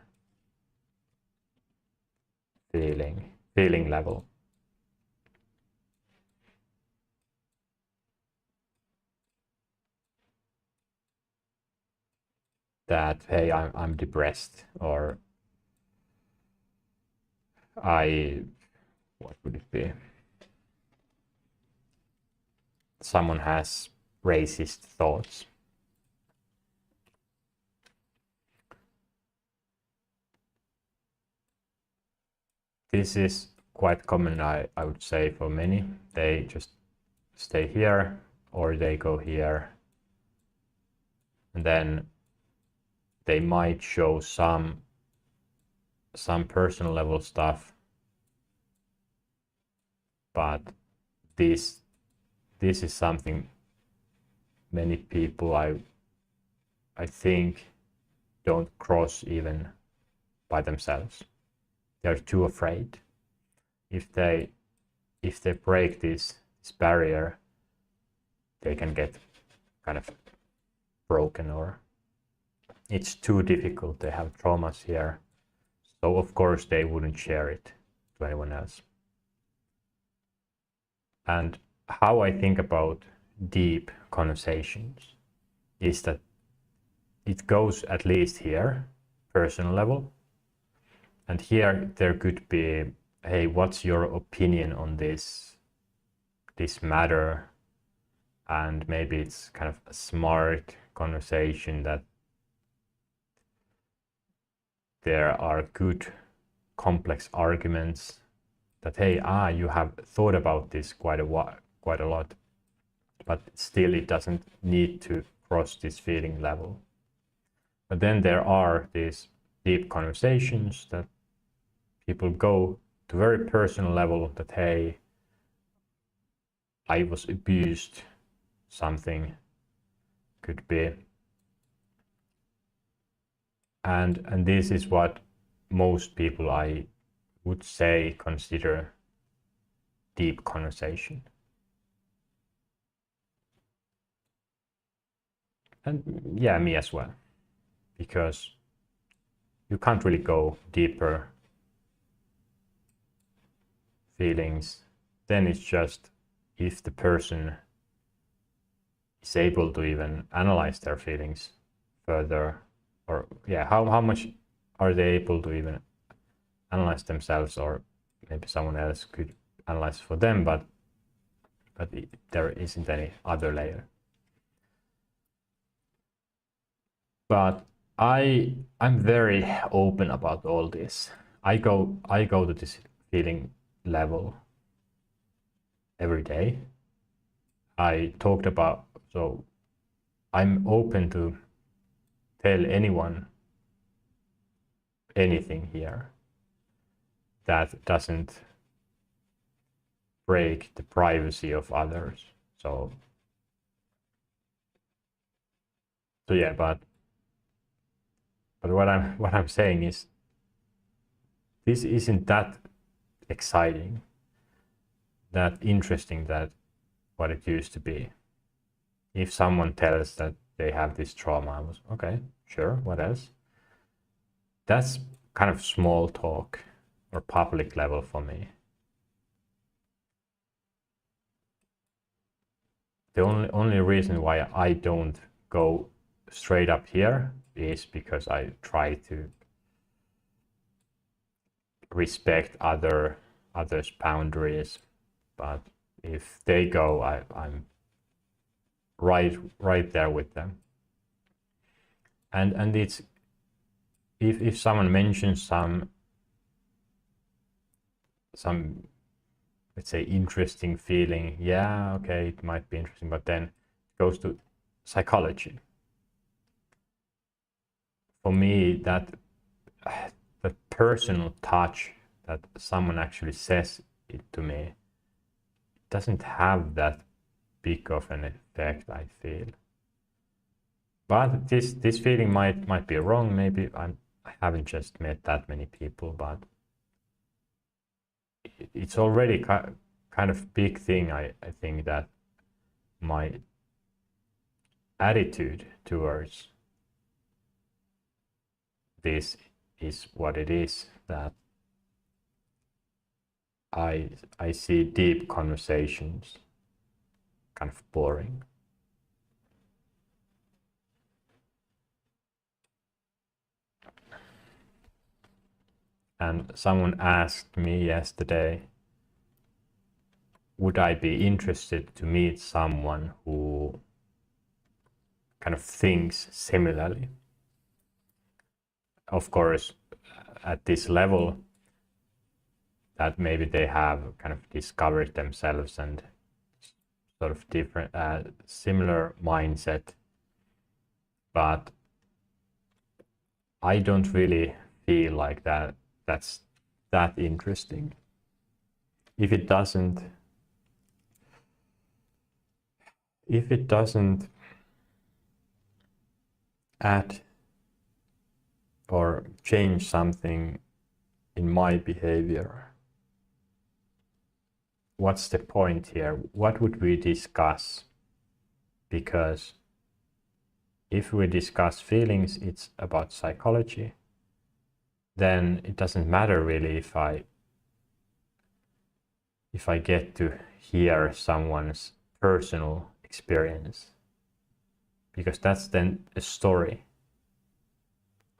A: feeling level. That, hey, I'm depressed, or what would it be? Someone has racist thoughts. This is quite common, I would say, for many. They just stay here, or they go here, and then they might show some personal level stuff, but this is something many people, I think, don't cross even by themselves. They're too afraid. If they break this barrier, they can get kind of broken, or it's too difficult. They have traumas here, so of course they wouldn't share it to anyone else. And how I think about deep conversations is that it goes at least here, personal level, and here there could be, hey, what's your opinion on this matter? And maybe it's kind of a smart conversation, that there are good complex arguments, that, hey, you have thought about this quite a lot. but still it doesn't need to cross this feeling level. But then there are these deep conversations that people go to very personal level, that hey, I was abused, something could be. And this is what most people, I would say, consider deep conversation. And yeah, me as well, because you can't really go deeper feelings. Then it's just if the person is able to even analyze their feelings further, or yeah, how much are they able to even analyze themselves, or maybe someone else could analyze for them, but there isn't any other layer. But I'm very open about all this. I go to this feeling level every day. I talked about, so I'm open to tell anyone anything here that doesn't break the privacy of others. So yeah, but what I'm saying is, this isn't that exciting, that interesting, that what it used to be. If someone tells that they have this trauma, I was okay, sure, what else? That's kind of small talk or public level for me. The only reason why I don't go straight up here is because I try to respect others' boundaries. But if they go, I'm right there with them. And it's, if someone mentions some let's say interesting feeling, yeah, okay, it might be interesting, but then it goes to psychology. For me, that the personal touch that someone actually says it to me, it doesn't have that big of an effect, I feel. But this feeling might be wrong. Maybe I haven't just met that many people, but it's already kind of big thing. I think that my attitude towards this is what it is, that I see deep conversations kind of boring. And someone asked me yesterday, would I be interested to meet someone who kind of thinks similarly? Of course, at this level, that maybe they have kind of discovered themselves and sort of different, similar mindset. But I don't really feel like that's that interesting. If it doesn't add or change something in my behavior, what's the point here? What would we discuss? Because if we discuss feelings, it's about psychology, then it doesn't matter really if I get to hear someone's personal experience, because that's then a story.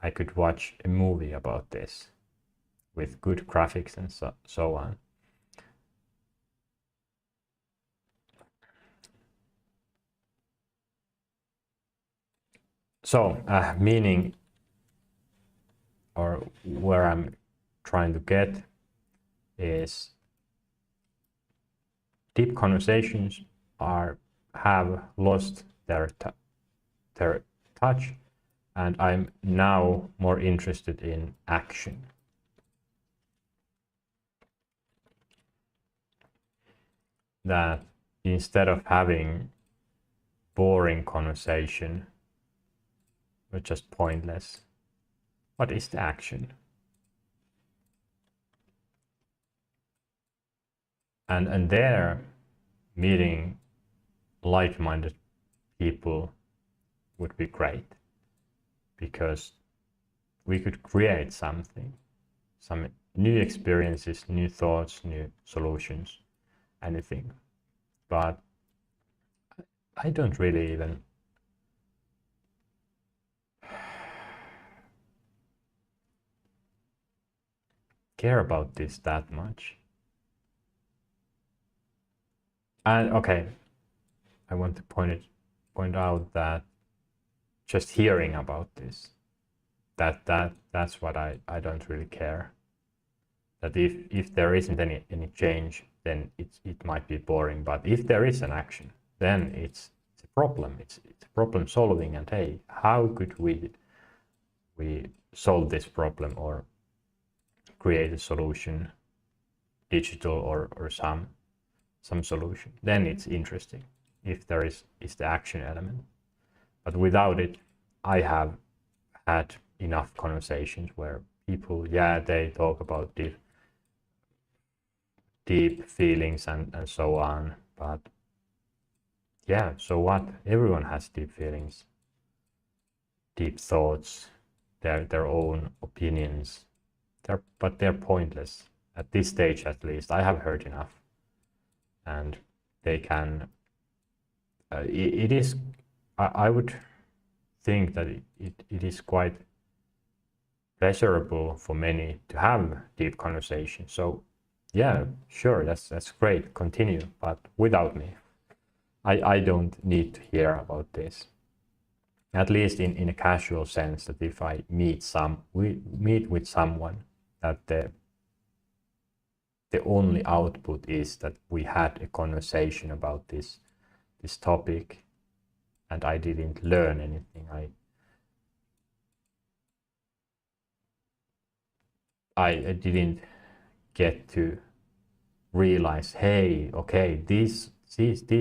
A: I could watch a movie about this with good graphics and so on. So meaning, or where I'm trying to get, is deep conversations are have lost their touch, and I'm now more interested in action. That instead of having boring conversation, but just pointless, what is the action? And there, meeting like-minded people would be great, because we could create something, some new experiences, new thoughts, new solutions, anything. But I don't really even care about this that much. And okay, I want to point out that just hearing about this, that's what I don't really care. That if there isn't any change, then it might be boring. But if there is an action, then it's a problem. It's a problem solving. And hey, how could we solve this problem or create a solution, digital or some solution? Then it's interesting if there is the action element. But without it, I have had enough conversations where people, yeah, they talk about deep feelings and so on. But yeah, so what? Everyone has deep feelings, deep thoughts, their own opinions. But they're pointless at this stage, at least. I have heard enough, and they can. It is. I would think that it is quite pleasurable for many to have deep conversations. So yeah, sure, that's great. Continue, but without me. I don't need to hear about this. At least in a casual sense, that if I meet with someone, that the only output is that we had a conversation about this topic, and I didn't learn anything. I didn't get to realize, hey, okay, these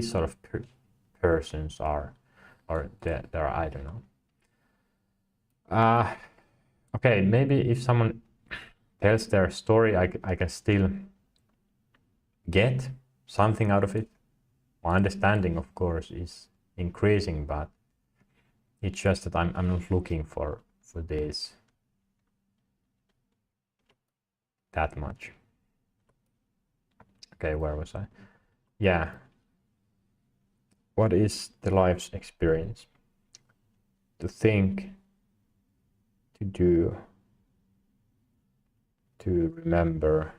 A: sort of persons are, or there I don't know. Okay, maybe if someone tells their story, I can still get something out of it. My understanding, of course, is increasing, but it's just that I'm not looking for this that much. Okay, where was I? Yeah. What is the life's experience? To think, to do, to remember.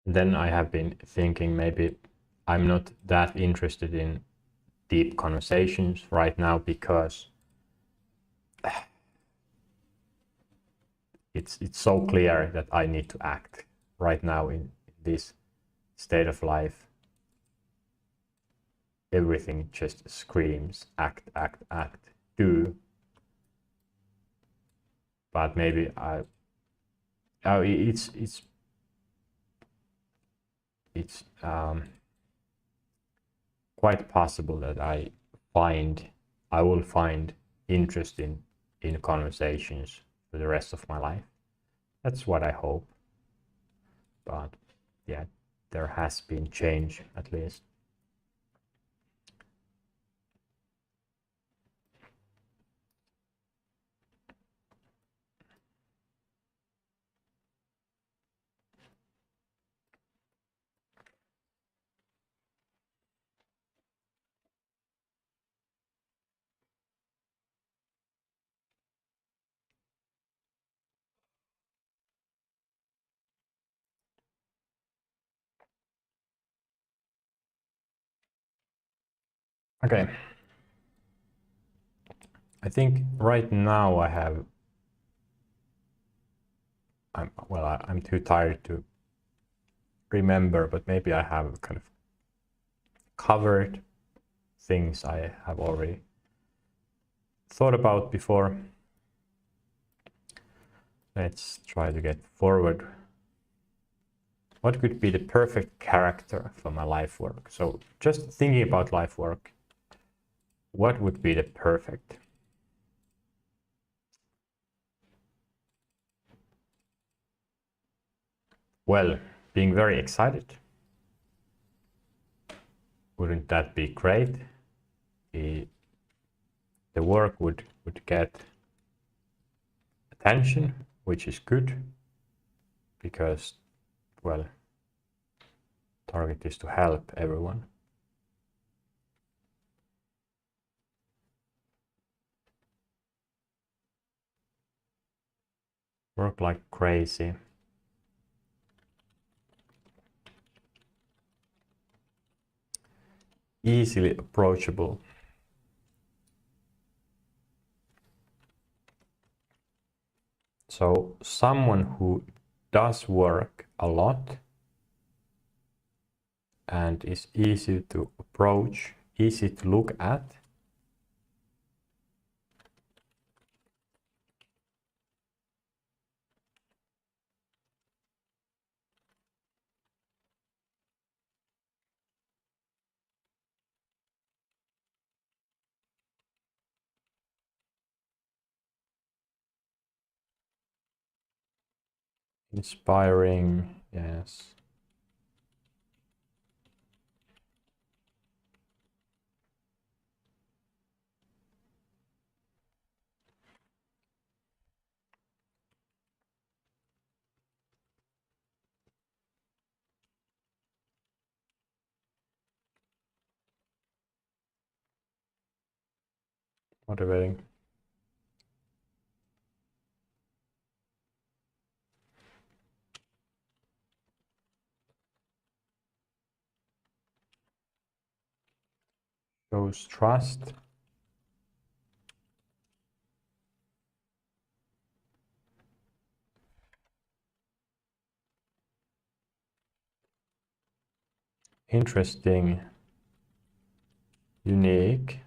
A: Then I have been thinking maybe I'm not that interested in deep conversations right now, because it's so clear that I need to act right now in this state of life. Everything just screams act, act, act, do. But maybe it's quite possible that I will find interest in conversations for the rest of my life. That's what I hope. But yeah, there has been change, at least. Okay. I think right now I'm too tired to remember, but maybe I have kind of covered things I have already thought about before. Let's try to get forward. What could be the perfect character for my life work? So just thinking about life work, what would be the perfect? Well, being very excited. Wouldn't that be great? The work would get attention, which is good because, well, target is to help everyone. Work like crazy. Easily approachable. So someone who does work a lot and is easy to approach, easy to look at. Inspiring, yes. Motivating. Shows trust. Interesting. Unique.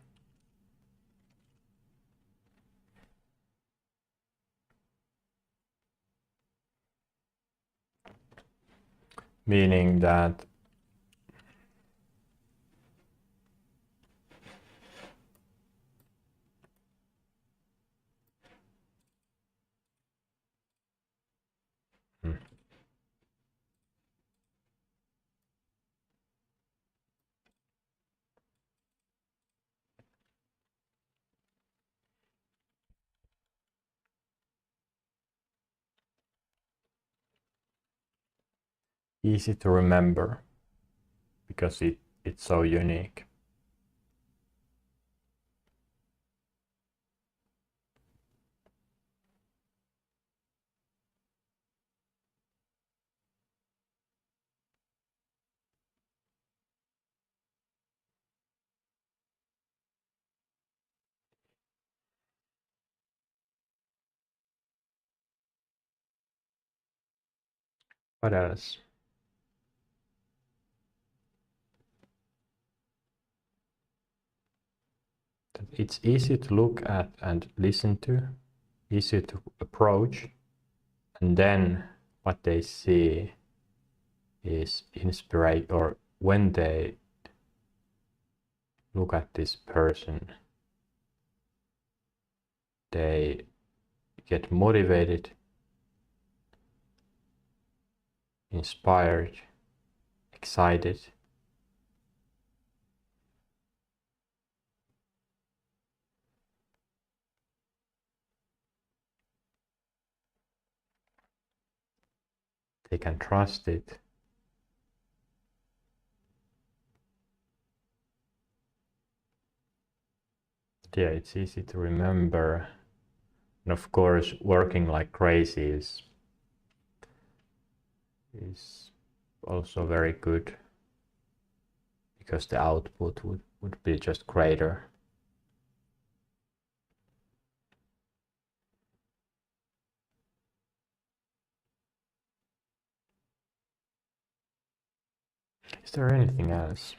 A: Meaning that easy to remember because it's so unique. What else? It's easy to look at and listen to, easy to approach, and then what they see is inspiration, or when they look at this person, they get motivated, inspired, excited. They can trust it. Yeah, it's easy to remember. And of course, working like crazy is also very good because the output would would be just greater. Is there anything else?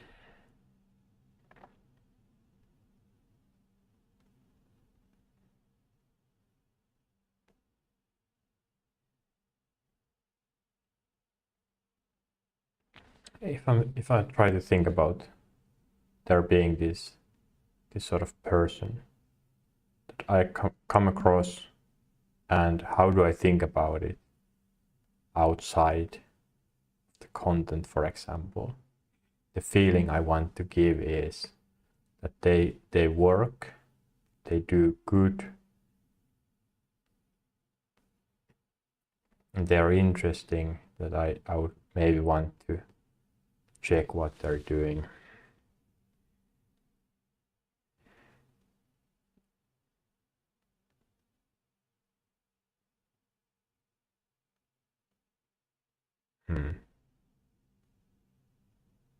A: If I try to think about there being this sort of person that I come across, and how do I think about it outside the content, for example, the feeling I want to give is that they work, they do good, and they're interesting, that I would maybe want to check what they're doing.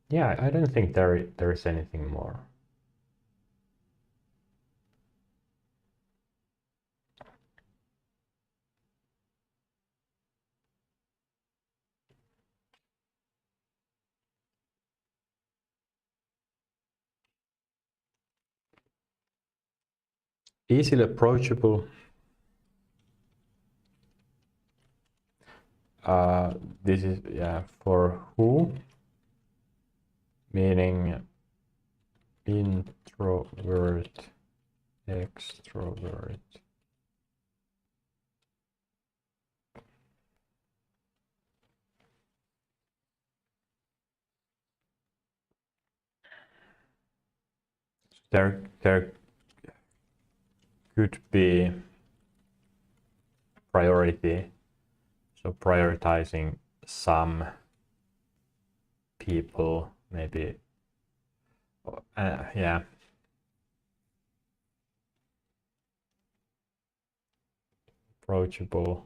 A: Yeah, I don't think there is anything more. Easily approachable. This is, yeah, for who? Meaning introvert, extrovert. There could be priority, so prioritizing some people, maybe, yeah. Approachable.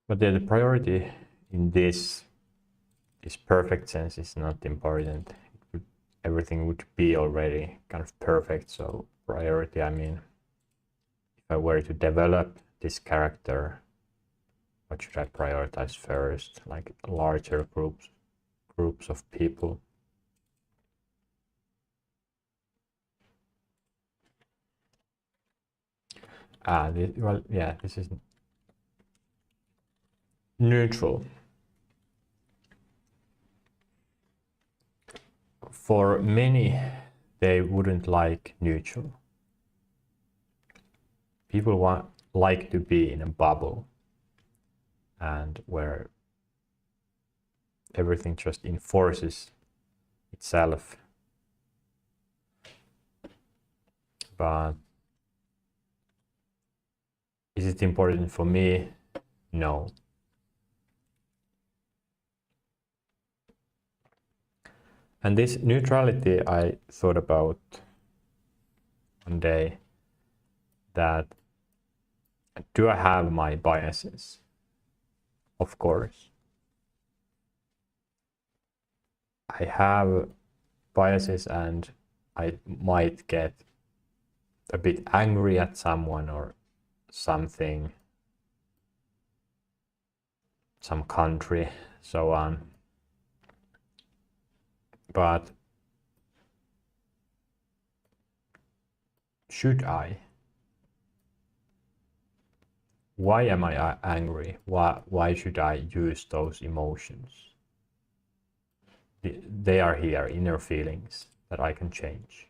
A: But the priority in this perfect sense is not important. Everything would be already kind of perfect. So priority, I mean, if I were to develop this character, what should I prioritize first? Like larger groups of people. Well, yeah, this is neutral. For many, they wouldn't like neutral. People like to be in a bubble, and where everything just enforces itself. But is it important for me? No. And this neutrality, I thought about one day, that do I have my biases? Of course. I have biases, and I might get a bit angry at someone or something, some country, so on. But should I? Why am I angry? Why should I use those emotions? They are here, inner feelings that I can change.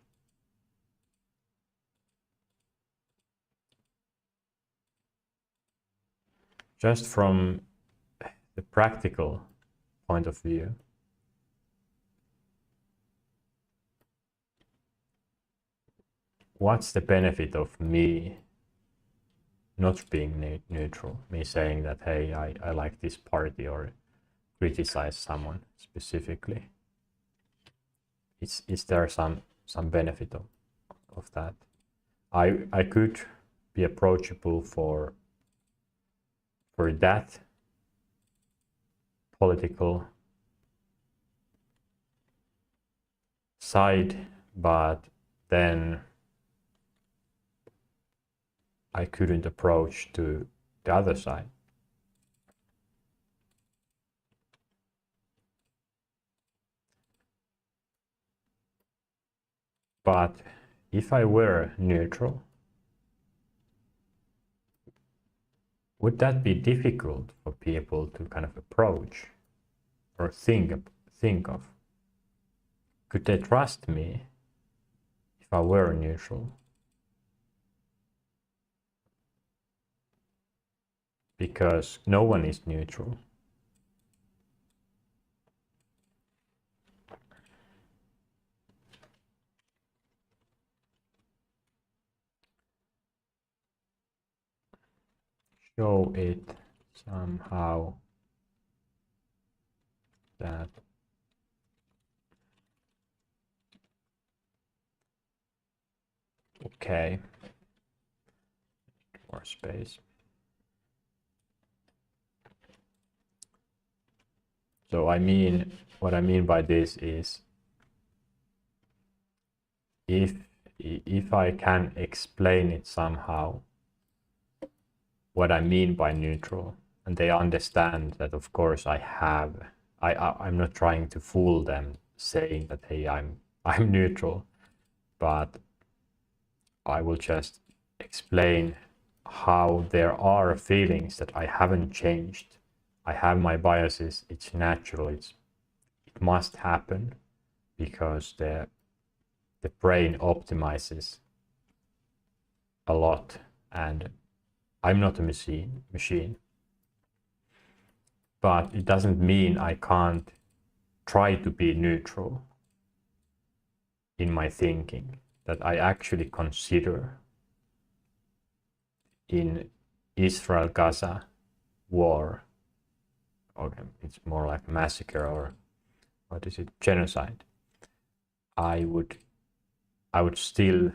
A: Just from the practical point of view, what's the benefit of me not being neutral? Me saying that, hey, I like this party, or criticize someone specifically. Is there some benefit of that? I could be approachable for that political side, but then I couldn't approach to the other side. But if I were neutral, would that be difficult for people to kind of approach or think of? Could they trust me if I were neutral? Because no one is neutral. Show it somehow that okay, more space. So what I mean by this is if I can explain it somehow, what I mean by neutral, and they understand that of course I'm not trying to fool them saying that hey, I'm neutral, but I will just explain how there are feelings that I haven't changed. I have my biases, it's natural, it must happen because the brain optimizes a lot, and I'm not a machine. But it doesn't mean I can't try to be neutral in my thinking, that I actually consider in Israel-Gaza war, or it's more like massacre, or what is it, genocide, I would still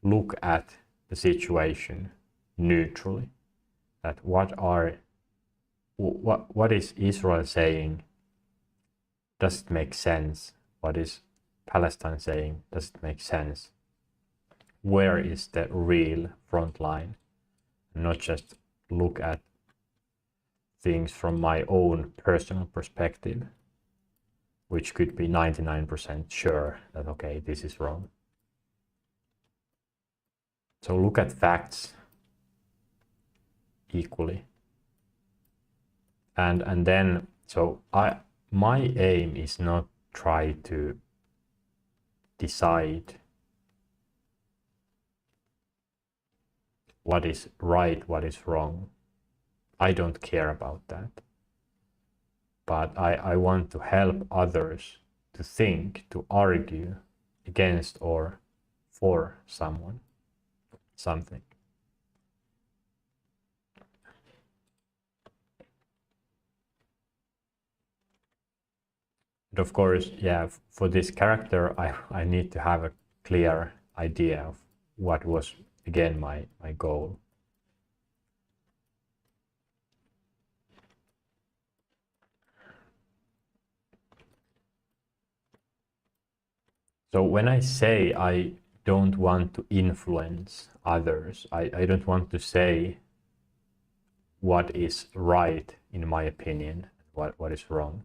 A: look at the situation neutrally, that what is Israel saying, does it make sense? What is Palestine saying, does it make sense? Where is the real front line? Not just look at things from my own personal perspective, which could be 99% sure that okay, this is wrong. So look at facts equally. And then, so my aim is not try to decide what is right, what is wrong. I don't care about that. But I want to help others to think, to argue against or for something. And of course, yeah, for this character, I need to have a clear idea of what was, again, my goal. So when I say I don't want to influence others, I don't want to say what is right in my opinion, what is wrong.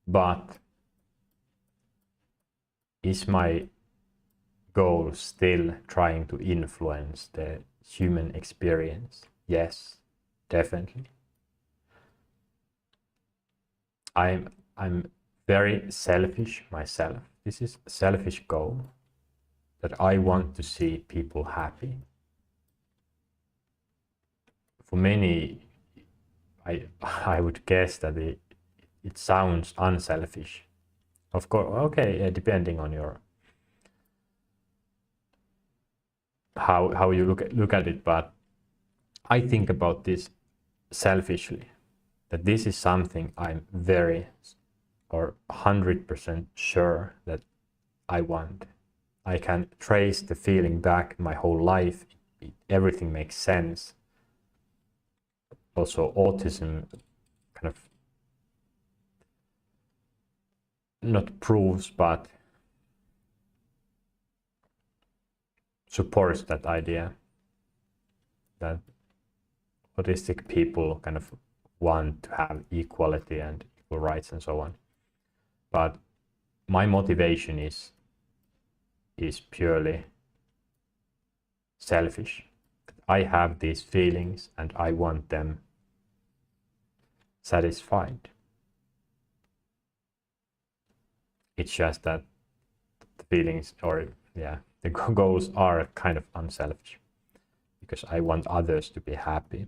A: But is my goal still trying to influence the human experience? Yes, definitely. I'm very selfish myself. This is a selfish goal, that I want to see people happy. For many, I would guess that it sounds unselfish. Of course, okay, depending on your how you look at it, but I think about this selfishly, that this is something I'm very or 100% sure that I want. I can trace the feeling back my whole life. Everything makes sense. Also, autism kind of not proves, but supports that idea that autistic people kind of want to have equality and equal rights and so on. But my motivation is purely selfish. I have these feelings and I want them satisfied. It's just that the feelings, or the goals are kind of unselfish because I want others to be happy.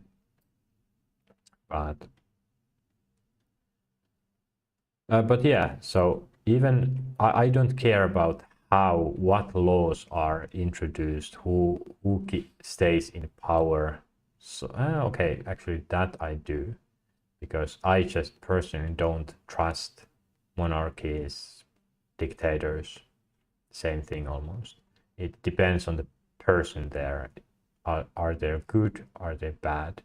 A: But yeah, so even I don't care about what laws are introduced, who stays in power. So okay, actually that I do, because I just personally don't trust monarchies, dictators. Same thing almost. It depends on the person there. Are they good? Are they bad?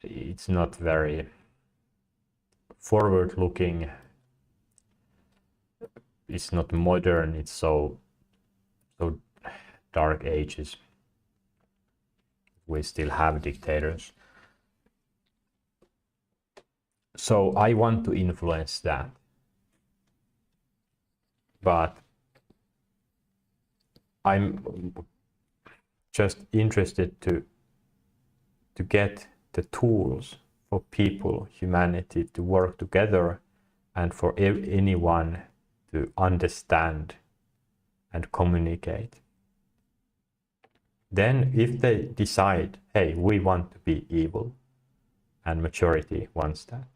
A: It's not very forward looking. It's not modern. It's so dark ages. We still have dictators. So I want to influence that. But I'm just interested to get the tools for people, humanity, to work together, and for anyone to understand and communicate. Then if they decide, hey, we want to be evil, and majority wants that,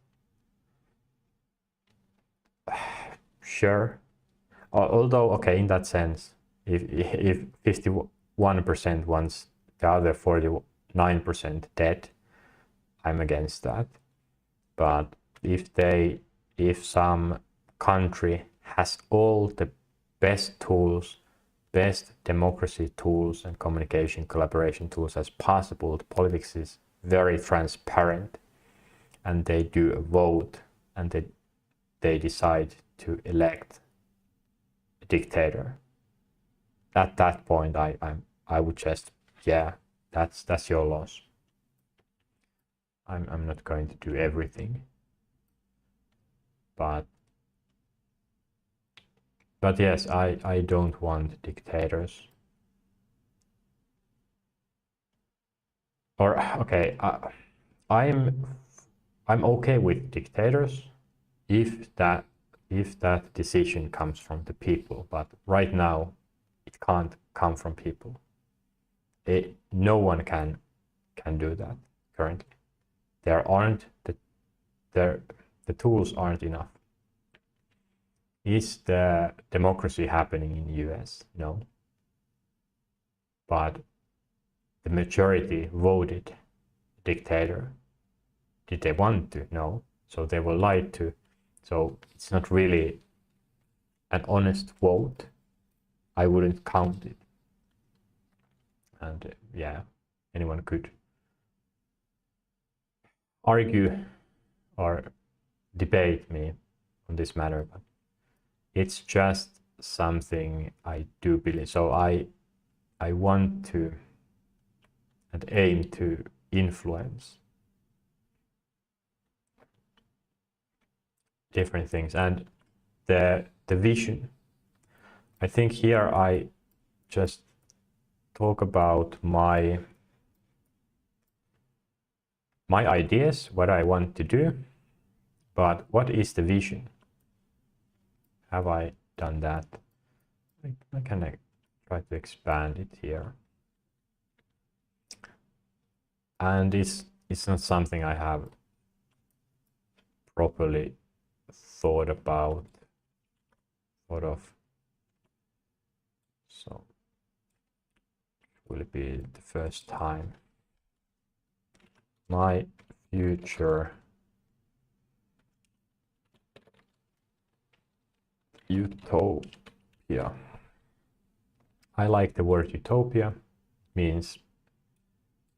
A: sure. Although, okay, in that sense, if 51% wants the other 49% dead, I'm against that. But if some country has all the best tools, best democracy tools and communication collaboration tools as possible, the politics is very transparent, and they do a vote and they decide to elect a dictator, at that point I would just, yeah, that's your loss. I'm not going to do everything, but yes, I don't want dictators. Or okay, I'm okay with dictators if that decision comes from the people, but right now it can't come from people. No one can do that currently. The tools aren't enough. Is the democracy happening in the US? No. But the majority voted dictator. Did they want to? No. So they were lied to. So it's not really an honest vote. I wouldn't count it. And yeah, anyone could argue or debate me on this matter, but it's just something I do believe. So I want to and aim to influence different things. And the vision, I think here I just talk about my ideas, what I want to do, but what is the vision? Have I done that? I can try to expand it here. And it's not something I have properly thought about, sort of. So will it be the first time? My future utopia. I like the word utopia. Means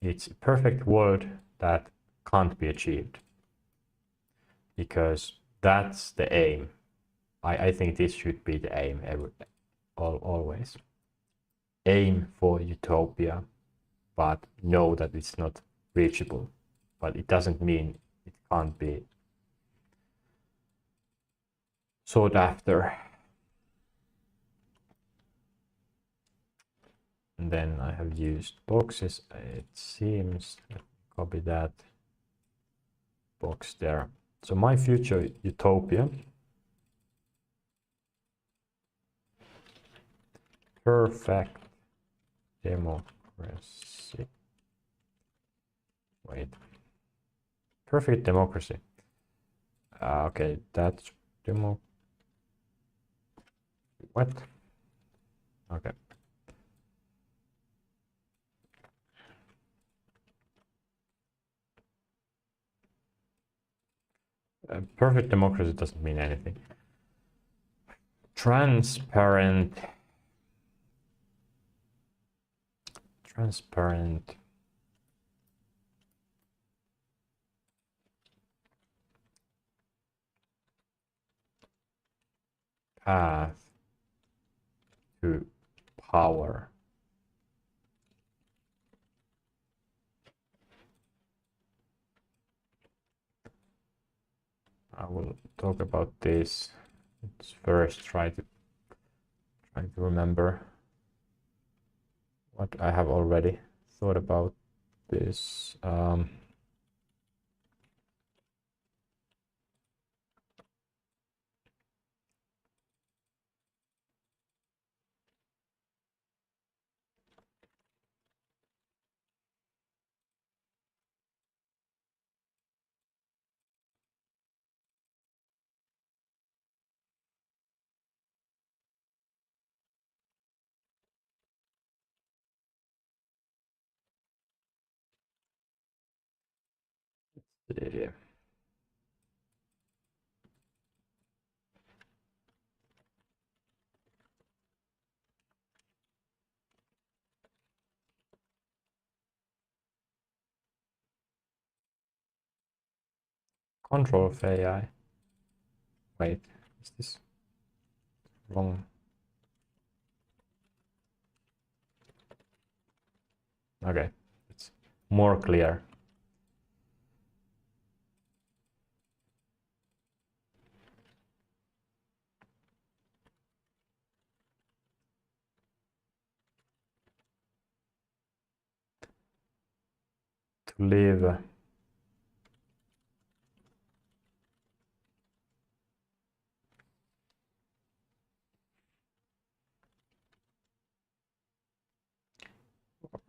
A: it's a perfect world that can't be achieved, because that's the aim I think this should be the aim always. Aim for utopia, but know that it's not reachable. But it doesn't mean it can't be sought after. And then I have used boxes. It seems, let me copy that box there. So my future utopia. Perfect democracy. Wait. Perfect democracy. Okay, that's demo. What? Okay. Perfect democracy doesn't mean anything. Transparent path to power. I will talk about this. Let's first try to remember what I have already thought about this. Yeah. Control of AI. Wait, is this wrong? Okay, it's more clear. To live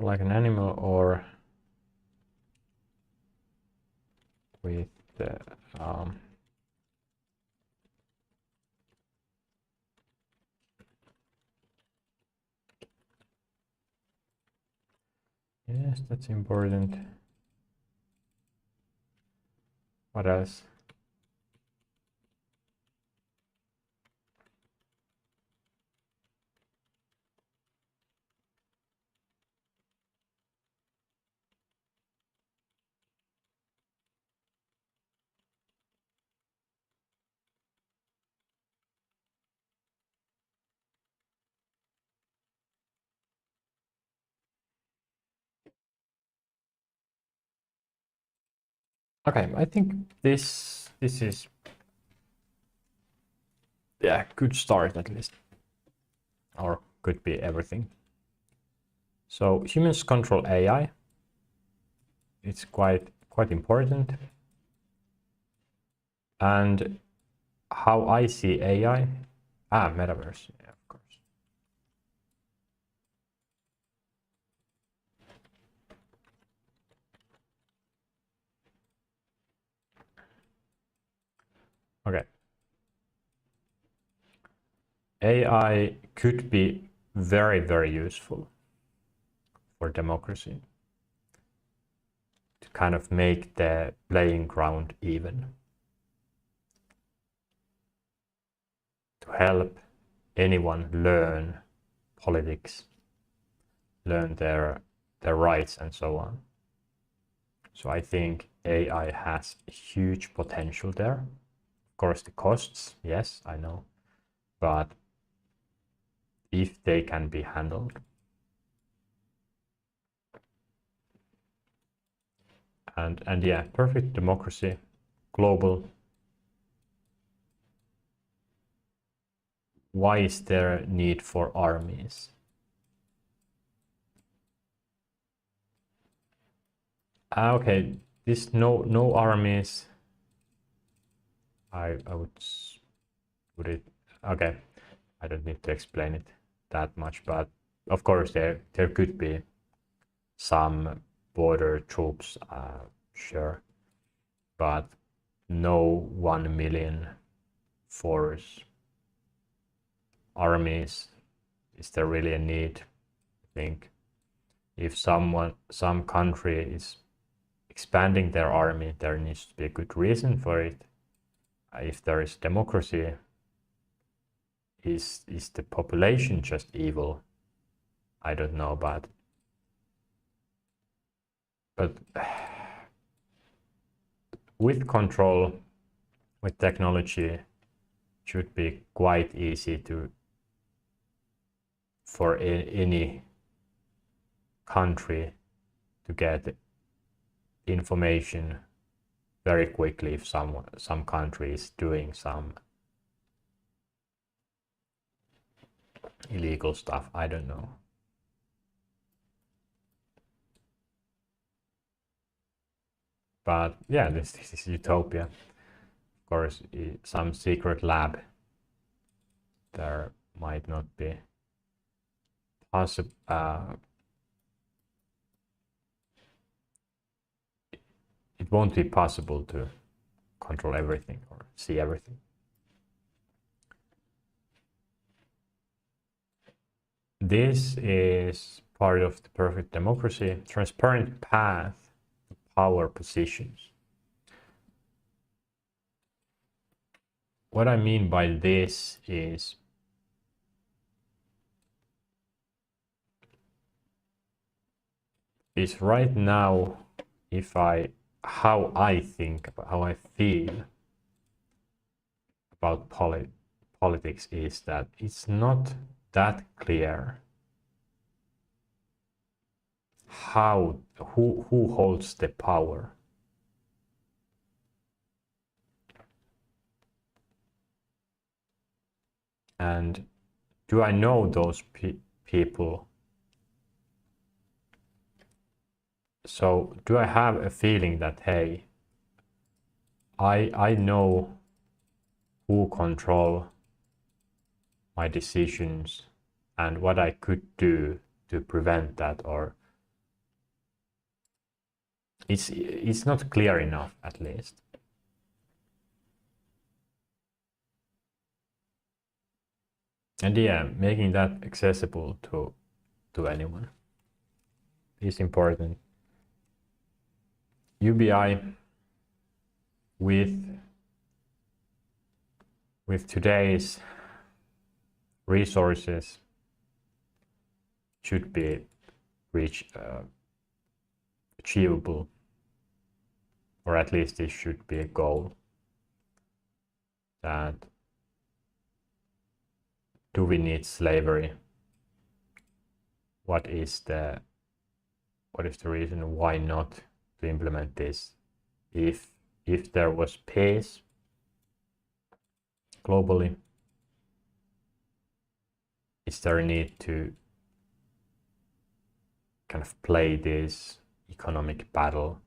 A: like an animal or with the yes, that's important. What else? Okay, I think this is, yeah, good start at least, or could be everything. So humans control AI. It's quite important. And how I see AI, metaverse, yeah, of course. Okay. AI could be very useful for democracy to kind of make the playing ground even, to help anyone learn politics, learn their rights and so on. So I think AI has huge potential there. Of course, the costs, yes, I know, but if they can be handled. And yeah, perfect democracy, global. Why is there a need for armies? Okay, this no armies. I would put it. Okay, I don't need to explain it that much, but of course there could be some border troops, sure, but no 1 million force armies. Is there really a need? I think if some country is expanding their army, there needs to be a good reason for it. If there is democracy, is the population just evil? I don't know, but with control, with technology, it should be quite easy for any country to get information very quickly if some country is doing some illegal stuff. I don't know. But yeah, this is utopia. Of course, some secret lab there might not be possible. It won't be possible to control everything or see everything. This is part of the perfect democracy, transparent path to power positions. What I mean by this is right now, how I think, how I feel about politics is that it's not that clear who holds the power. And do I know those people? So do I have a feeling that, hey, I know who control my decisions and what I could do to prevent that, or it's not clear enough, at least. And yeah, making that accessible to anyone is important. UBI with today's resources should be achievable, or at least this should be a goal. That do we need slavery? What is the reason why not to implement this? If there was peace globally, is there a need to kind of play this economic battle?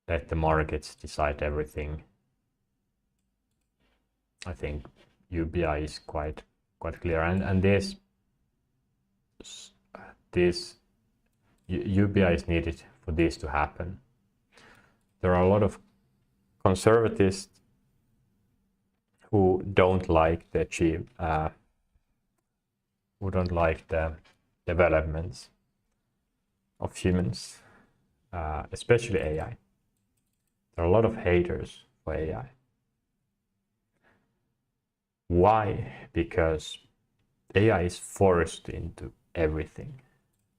A: Let the markets decide everything. I think UBI is quite clear, and this UBI is needed for this to happen. There are a lot of conservatives who don't like the developments of humans, especially AI. There are a lot of haters for AI. Why? Because AI is forced into everything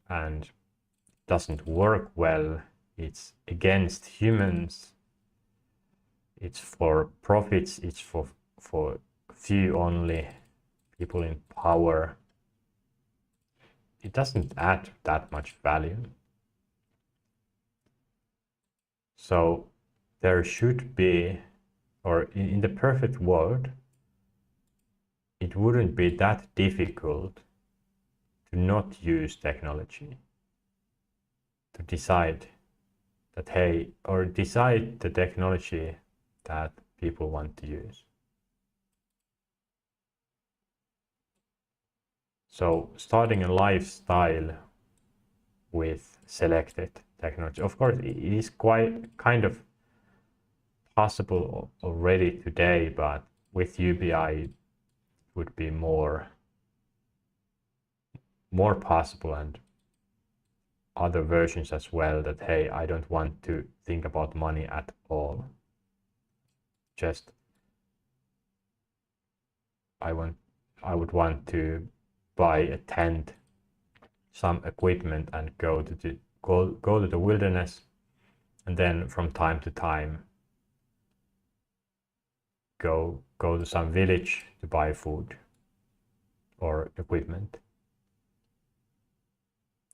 A: and doesn't work well. It's against humans. it's for profits, it's for few only, people in power. It doesn't add that much value. So there should be, or in the perfect world, it wouldn't be that difficult to not use technology, to decide that, hey, or decide the technology that people want to use. So starting a lifestyle with selected technology, of course, it is quite kind of possible already today, but with UBI it would be more possible, and other versions as well, that hey, I don't want to think about money at all. Just I would want to buy a tent, some equipment, and go to the wilderness, and then from time to time go to some village to buy food or equipment.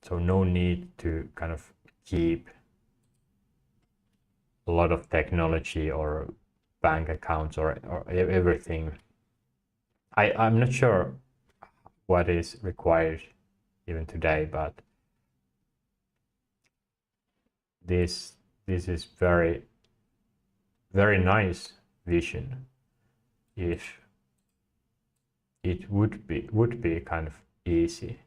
A: So no need to kind of keep a lot of technology or bank accounts or everything. I'm not sure what is required even today, but this is very nice vision if it would be kind of easy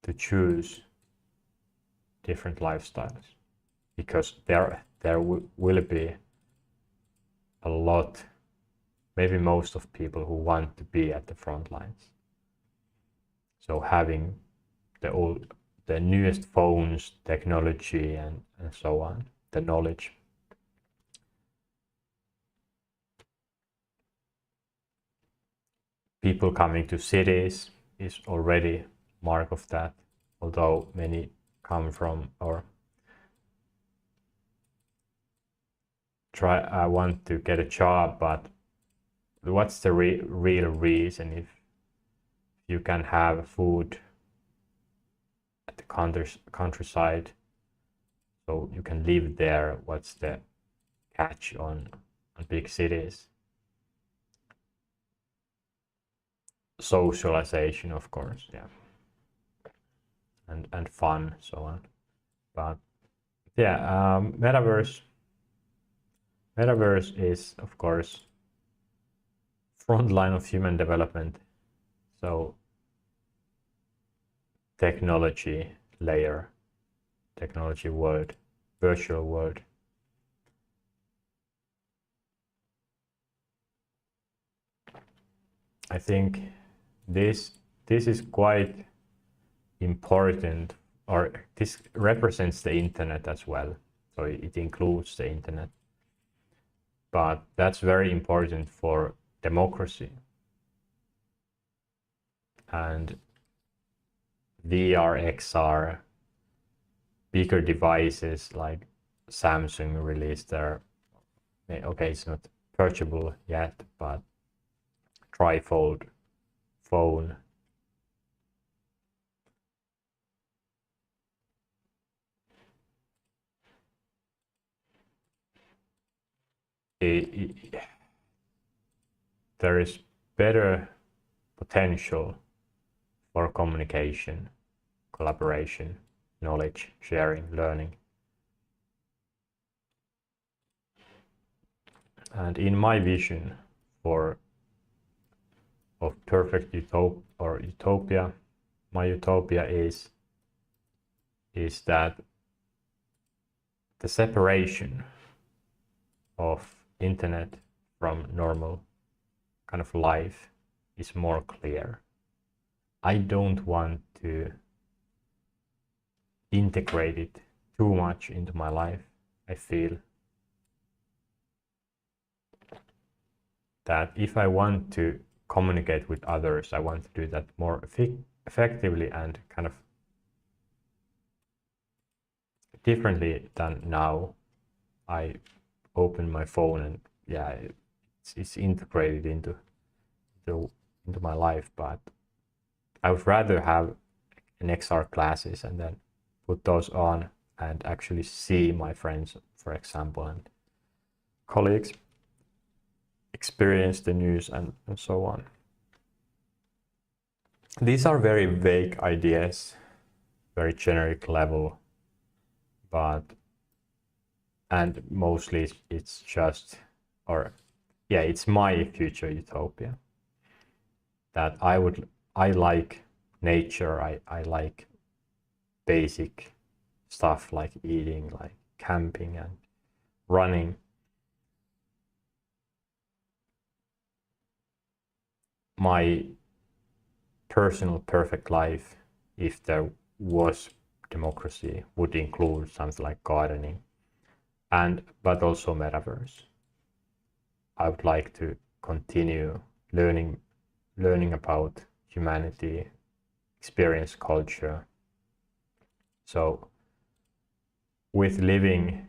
A: to choose different lifestyles, because there will be a lot, maybe most of people who want to be at the front lines. So having the newest phones, technology, and so on, the knowledge. People coming to cities is already mark of that, although many come from or I want to get a job, but what's the real reason if you can have food at the countryside, so you can live there? What's the catch on big cities? Socialization, of course, yeah, and fun, so on. But yeah, metaverse is, of course, front line of human development. So technology layer, technology world, virtual world. I think this is quite important, or this represents the internet as well. So it includes the internet. But that's very important for democracy. And VR, XR, bigger devices like Samsung released their, okay, it's not purchasable yet, but trifold phone. There is better potential for communication, collaboration, knowledge sharing, learning. And in my vision of perfect utopia, my utopia is that the separation of internet from normal kind of life is more clear. I don't want to integrate it too much into my life. I feel that if I want to communicate with others, I want to do that more effectively and kind of differently than now. I open my phone and yeah, it's integrated into my life, but I would rather have an XR classes and then put those on and actually see my friends, for example, and colleagues, experience the news and so on. These are very vague ideas, very generic level, but and mostly it's just, or yeah, it's my future utopia that I like nature, I like basic stuff like eating, like camping and running. My personal perfect life, if there was democracy, would include something like gardening but also metaverse. I would like to continue learning about humanity, experience culture. So with living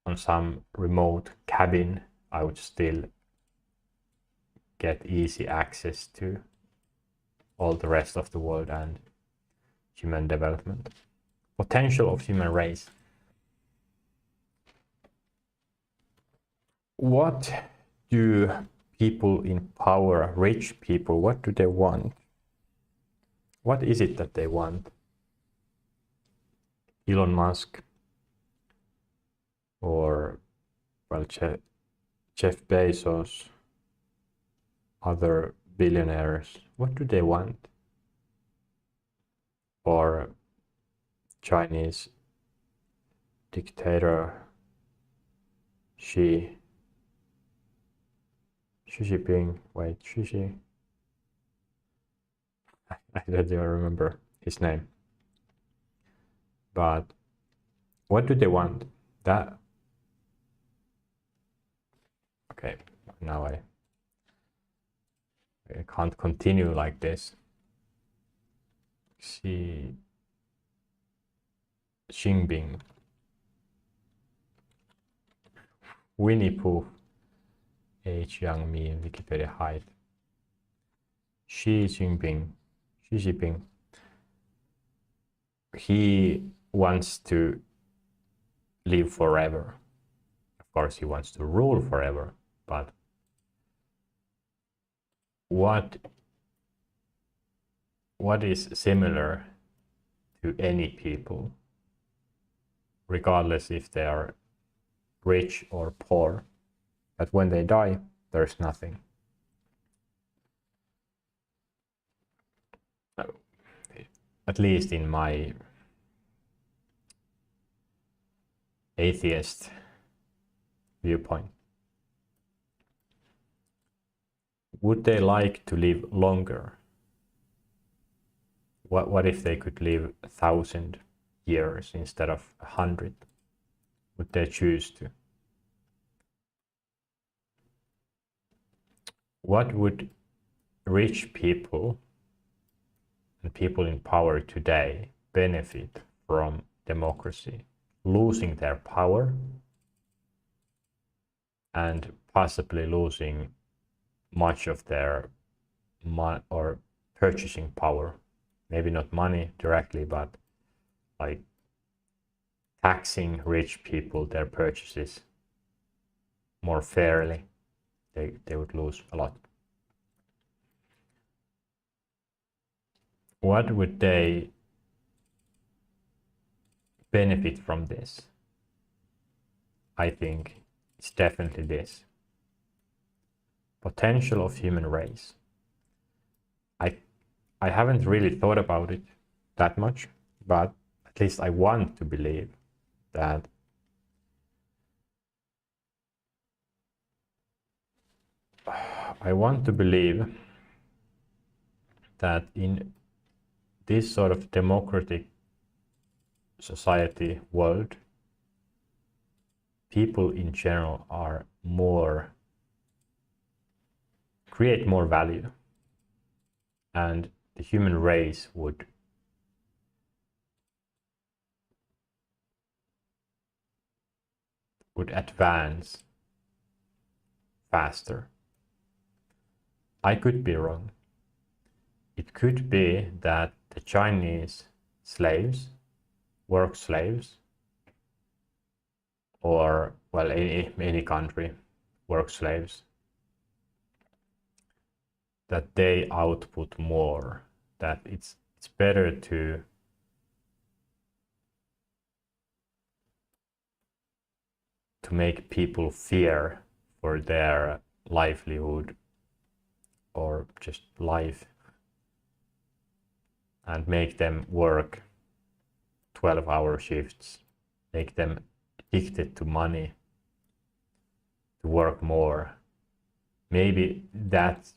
A: on some remote cabin, I would still get easy access to all the rest of the world and human development. Potential of human race. What do people in power, rich people, what do they want? What is it that they want? Elon Musk or, well, Jeff Bezos, other billionaires, what do they want? Or Chinese dictator Xi Jinping, wait, Xi, I don't even remember his name. But what do they want? That, okay, now I can't continue like this. Xi Jinping, Winnie Pooh, H. Young Me, Wikipedia hide. Xi Jinping, he wants to live forever. Of course, he wants to rule forever, but what is similar to any people, regardless if they are rich or poor, that when they die, there's nothing. At least in my atheist viewpoint. Would they like to live longer? What if they could live 1,000 years instead of 100? Would they choose to? What would rich people and people in power today benefit from democracy? Losing their power and possibly losing much of their or purchasing power. Maybe not money directly, but like taxing rich people their purchases more fairly. They would lose a lot. What would they benefit from this? I think it's definitely this. Potential of human race. I haven't really thought about it that much, but at least I want to believe that in this sort of democratic society world, people in general are create more value, and the human race would would advance faster. I could be wrong. It could be that the Chinese slaves, work slaves, or, well, any country, work slaves, that they output more, that it's better to make people fear for their livelihood or just life, and make them work 12-hour shifts, make them addicted to money, to work more. Maybe that's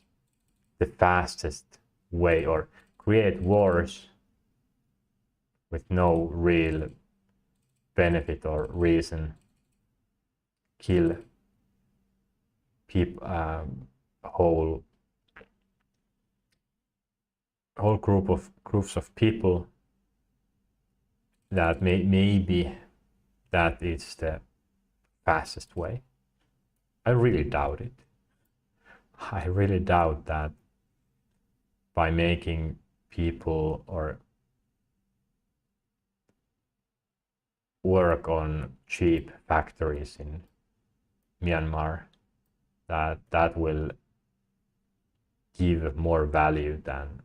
A: the fastest way, or create wars with no real benefit or reason, kill people, whole groups of people, that maybe that is the fastest way. I really doubt it. I really doubt that by making people or work on cheap factories in Myanmar, that will give more value than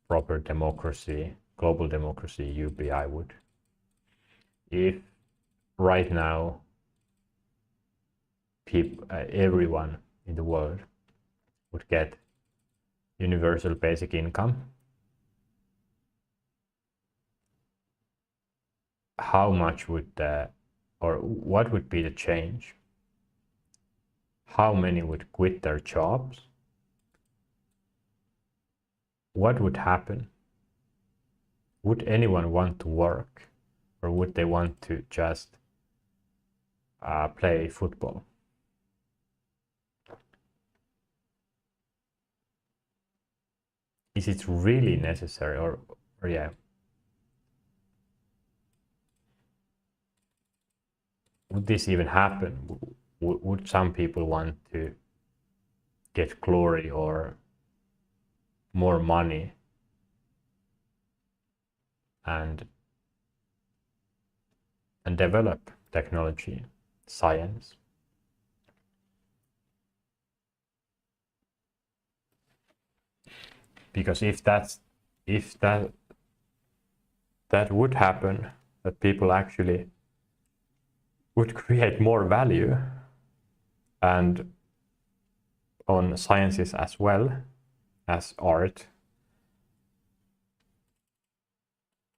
A: proper democracy, global democracy, UBI would. If right now everyone in the world would get universal basic income, how much would or what would be the change? How many would quit their jobs? What would happen? Would anyone want to work, or would they want to just play football? Is it really necessary, or yeah? Would this even happen? Would some people want to get glory or more money and develop technology, science? Because if that would happen, that people actually would create more value, and on sciences as well as art,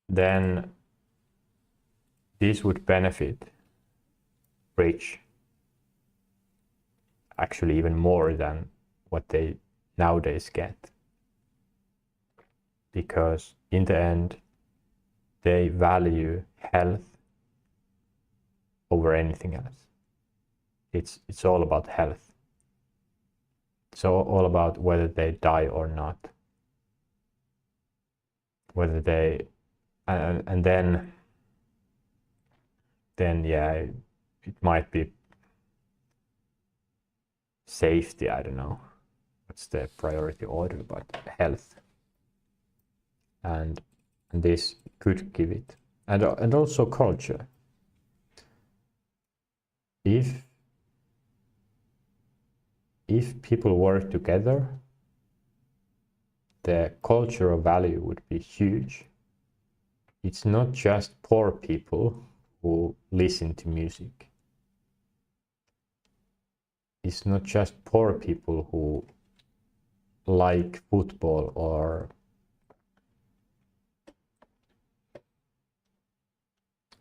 A: then this would benefit rich actually even more than what they nowadays get, because in the end they value health over anything else. It's all about health. It's all about whether they die or not, whether they and then yeah, it might be safety, I don't know what's the priority order, but health, and this could give it, and also culture. If people work together, the cultural value would be huge. It's not just poor people who listen to music. It's not just poor people who like football or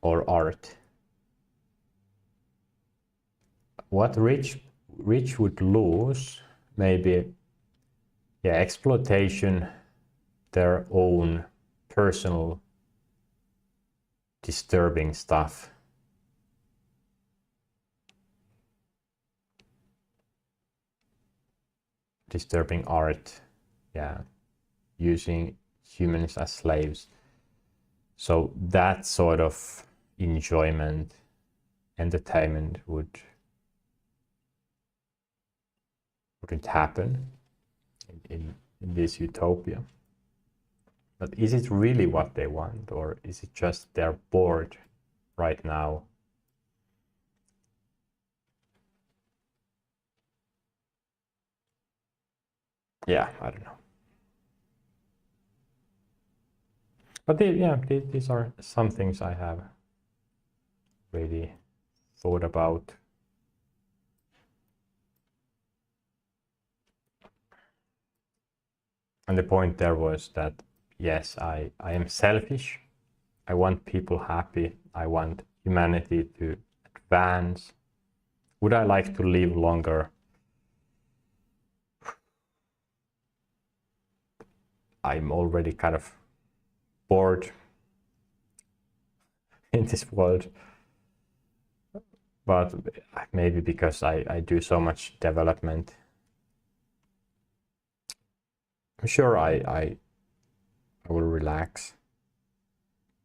A: art. What rich would lose, maybe, yeah, exploitation, their own personal disturbing stuff. Disturbing art, yeah, using humans as slaves. So that sort of enjoyment, entertainment wouldn't happen in this utopia. But is it really what they want, or is it just they're bored right now? Yeah, I don't know. But these are some things I have really thought about. And the point there was that, yes, I am selfish. I want people happy. I want humanity to advance. Would I like to live longer? I'm already kind of bored in this world. But maybe because I do so much development. I'm sure I will relax.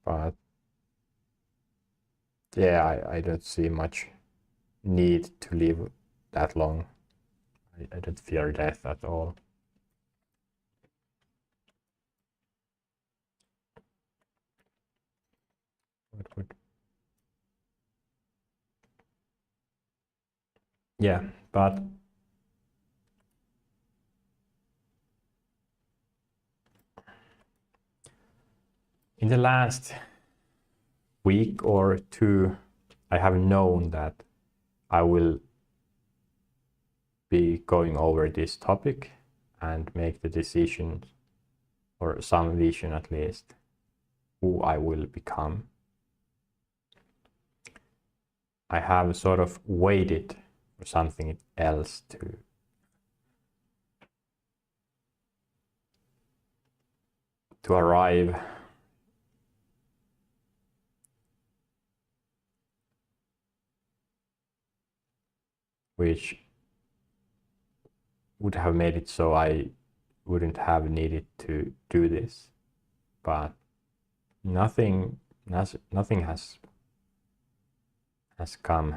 A: But yeah, I don't see much need to live that long. I don't fear death at all. What would... Yeah, but in the last week or two, I have known that I will be going over this topic and make the decision, or some vision at least, who I will become. I have sort of waited for something else to arrive. Which would have made it so I wouldn't have needed to do this. But nothing has come.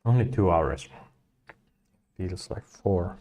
A: Only 2 hours. Feels like 4.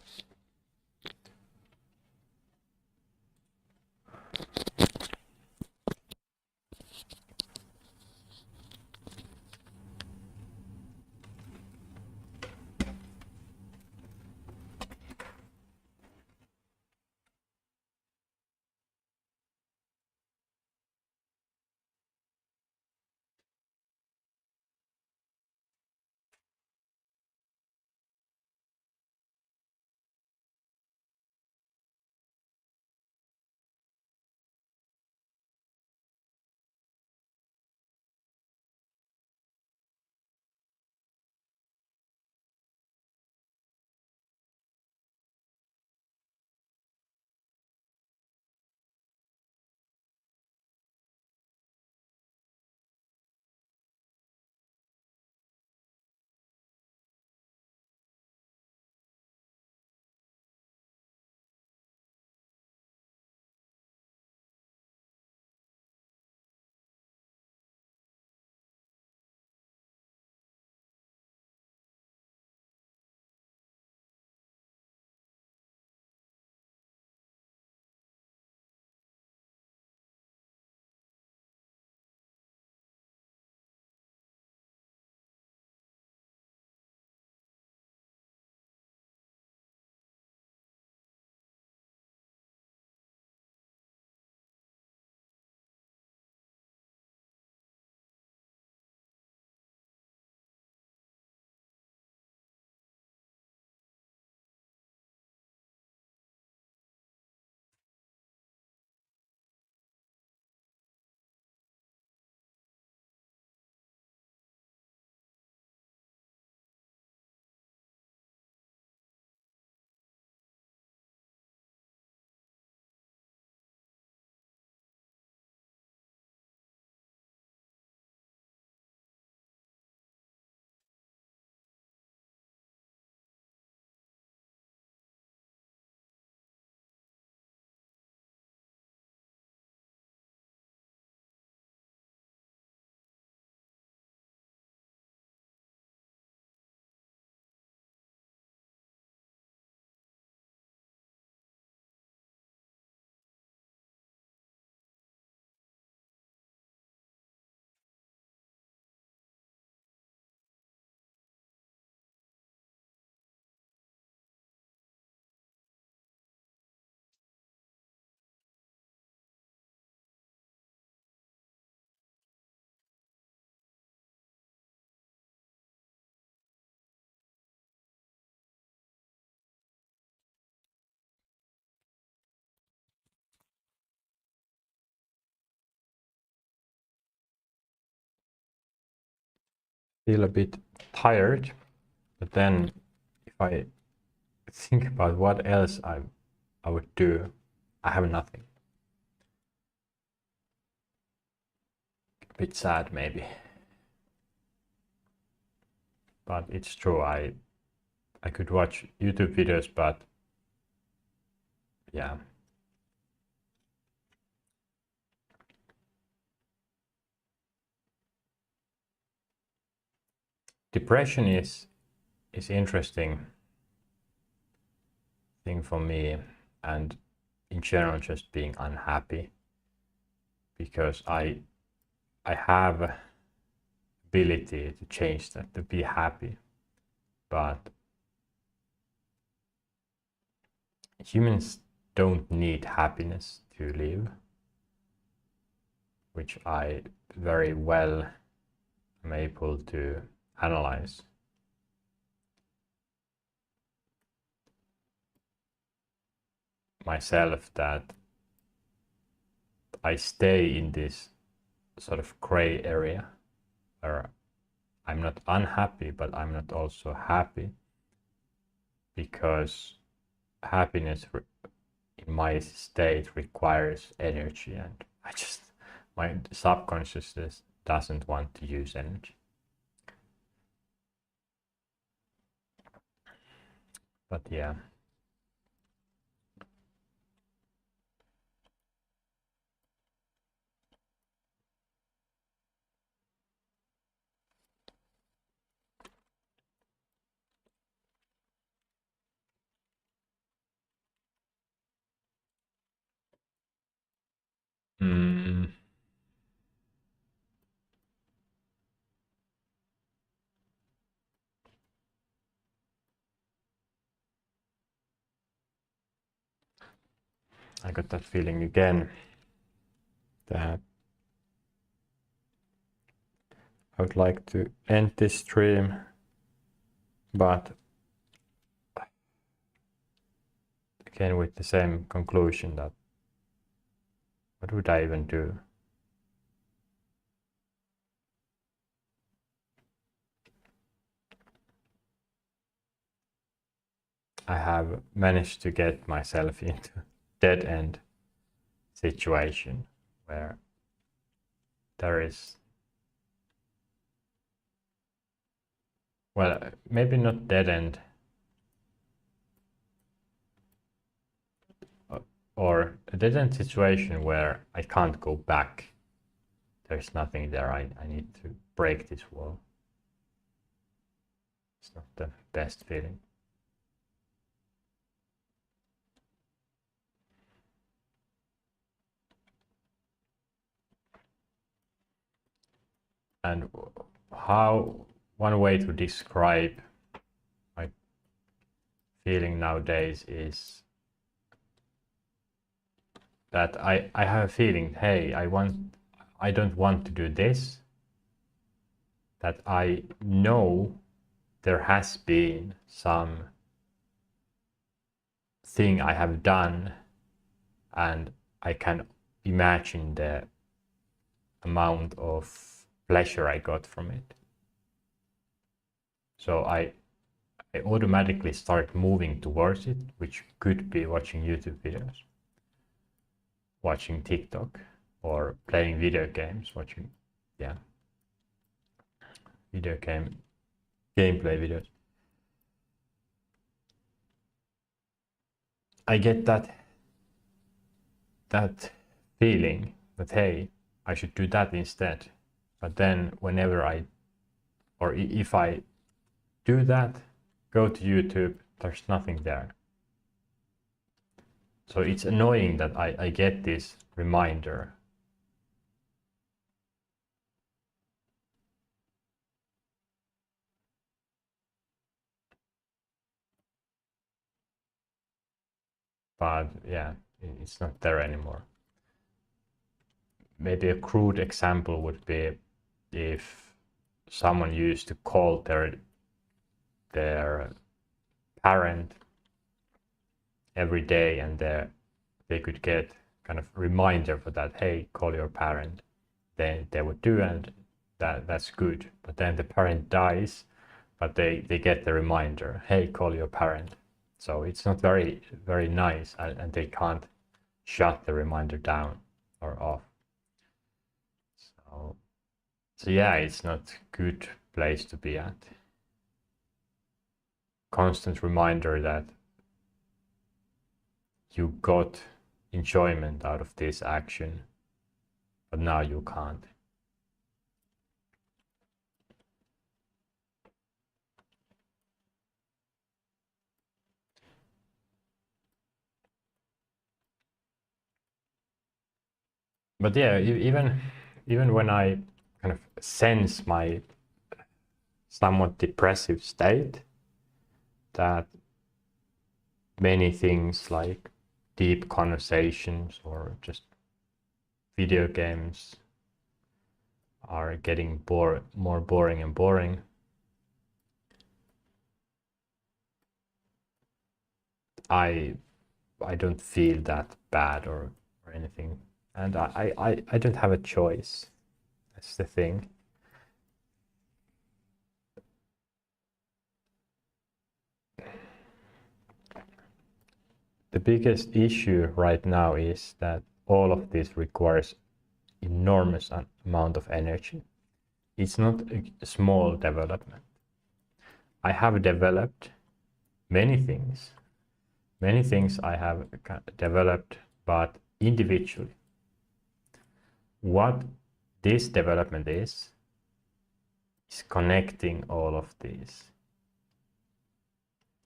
A: feel a bit tired, but then if I think about what else I would do, I have nothing. A bit sad maybe. But it's true, I could watch YouTube videos, but yeah. Depression is interesting thing for me, and in general just being unhappy, because I have ability to change that, to be happy, but humans don't need happiness to live, which I very well am able to analyze. Myself, that I stay in this sort of gray area where I'm not unhappy, but I'm not also happy, because happiness in my state requires energy, and my subconsciousness doesn't want to use energy. But yeah. Mm. I got that feeling again, that I would like to end this stream, but again with the same conclusion, that what would I even do? I have managed to get myself into dead end situation where there is, well, maybe not dead end, or a dead end situation where I can't go back. There's nothing there. I need to break this wall. It's not the best feeling. And how, one way to describe my feeling nowadays is that I have a feeling, hey, I don't want to do this, that I know there has been some thing I have done, and I can imagine the amount of pleasure I got from it. So I automatically start moving towards it, which could be watching YouTube videos, watching TikTok, or playing video games, watching, yeah, video game gameplay videos. I get that feeling that, hey, I should do that instead. But then whenever if I do that, go to YouTube, there's nothing there. So it's annoying that I get this reminder. But yeah, it's not there anymore. Maybe a crude example would be if someone used to call their parent every day, and they could get kind of reminder for that, hey, call your parent. They would do, and that's good. But then the parent dies, but they get the reminder, hey, call your parent. So it's not very nice, and they can't shut the reminder down or off. So yeah, it's not good place to be at. Constant reminder that you got enjoyment out of this action, but now you can't. But yeah, even when I kind of sense my somewhat depressive state, that many things like deep conversations or just video games are getting more boring and boring, I don't feel that bad or anything, and I don't have a choice. That's the thing. The biggest issue right now is that all of this requires enormous amount of energy. It's not a small development. I have developed many things. Many things I have developed, but individually. What this development is connecting all of these.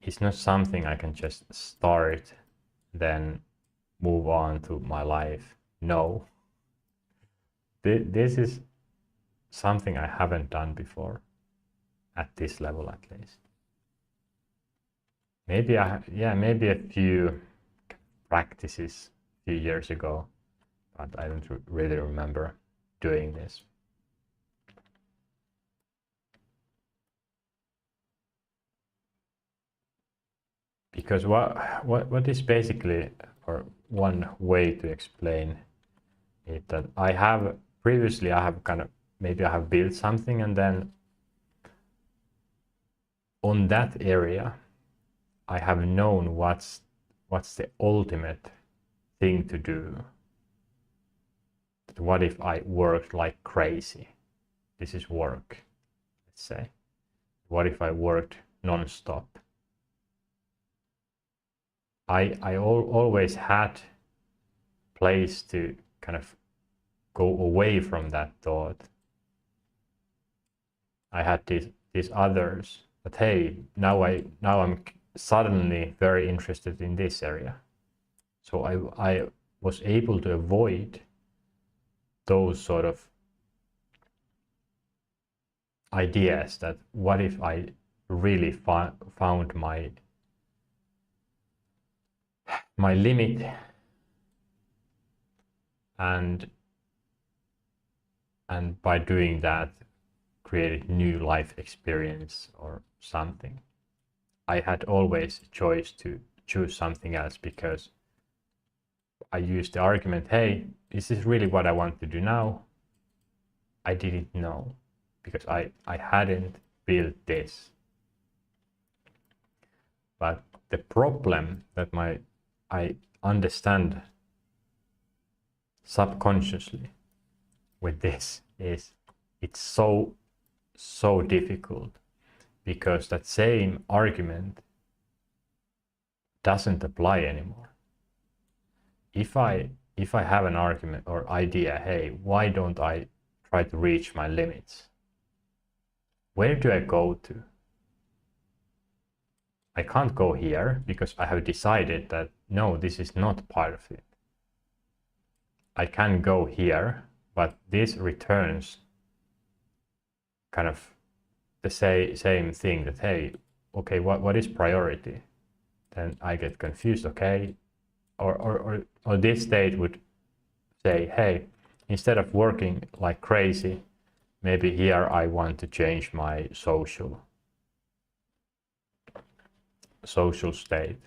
A: It's not something I can just start, then move on to my life. No. This is something I haven't done before, at this level at least. Maybe maybe a few practices a few years ago, but I don't really remember doing this. Because what is basically, or one way to explain it, that I have previously maybe I have built something, and then on that area I have known what's the ultimate thing to do. What if I worked like crazy? This is work, let's say. What if I worked non-stop? I always had place to kind of go away from that thought. I had these others, but hey, now I'm suddenly very interested in this area. So I was able to avoid those sort of ideas that what if I really found my limit, and by doing that created new life experience or something. I had always a choice to choose something else, because I used the argument, hey, is this really what I want to do now? I didn't know, because I hadn't built this. But the problem that I understand subconsciously with this is it's so difficult, because that same argument doesn't apply anymore. If I have an argument or idea, hey, why don't I try to reach my limits? Where do I go to? I can't go here, because I have decided that no, this is not part of it. I can go here, but this returns kind of the same thing, that hey, okay, what is priority? Then I get confused, okay, or this state would say, hey, instead of working like crazy, maybe here I want to change my social state,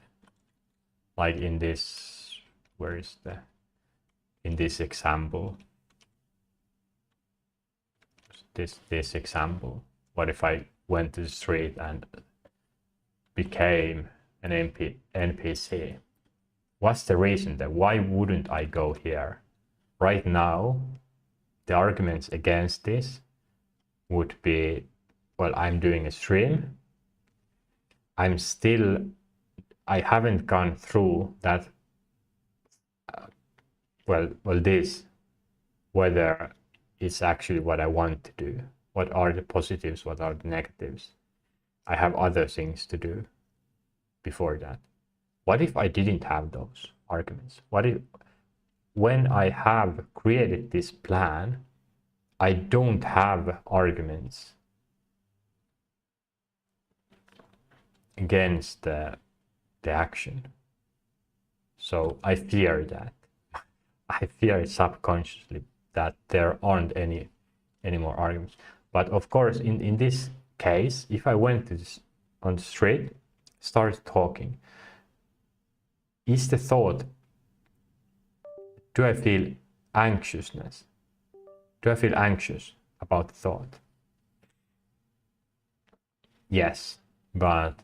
A: like in this, in this example, this example. What if I went to the street and became an NPC? What's the reason that why wouldn't I go here? Right now, the arguments against this would be, well, I'm doing a stream. I haven't gone through that, this, whether it's actually what I want to do. What are the positives? What are the negatives? I have other things to do before that. What if I didn't have those arguments? What if, when I have created this plan, I don't have arguments against the action? So I fear that. I fear it subconsciously that there aren't any more arguments. But of course, in this case, if I went to on the street, start talking, is the thought, do I feel anxiousness? Do I feel anxious about the thought? Yes, but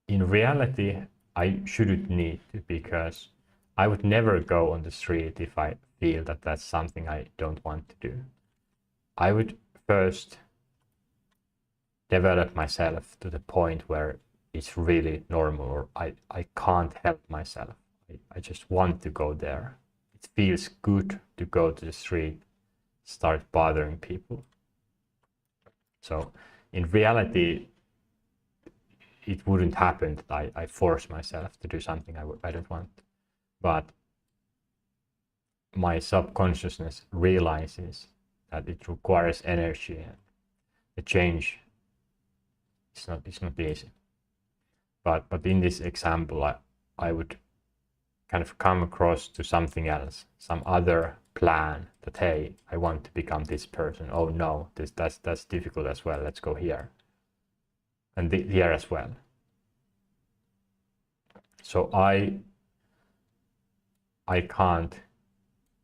A: in reality, I shouldn't need to, because I would never go on the street if I feel that that's something I don't want to do. I would first develop myself to the point where it's really normal, or I can't help myself. I just want to go there. It feels good to go to the street, start bothering people. So in reality, it wouldn't happen that I force myself to do something I don't want. But my subconsciousness realizes that it requires energy, and the change it's not easy. But in this example, I would kind of come across to something else, some other plan that, hey, I want to become this person. Oh no, that's difficult as well. Let's go here. And here as well. So I can't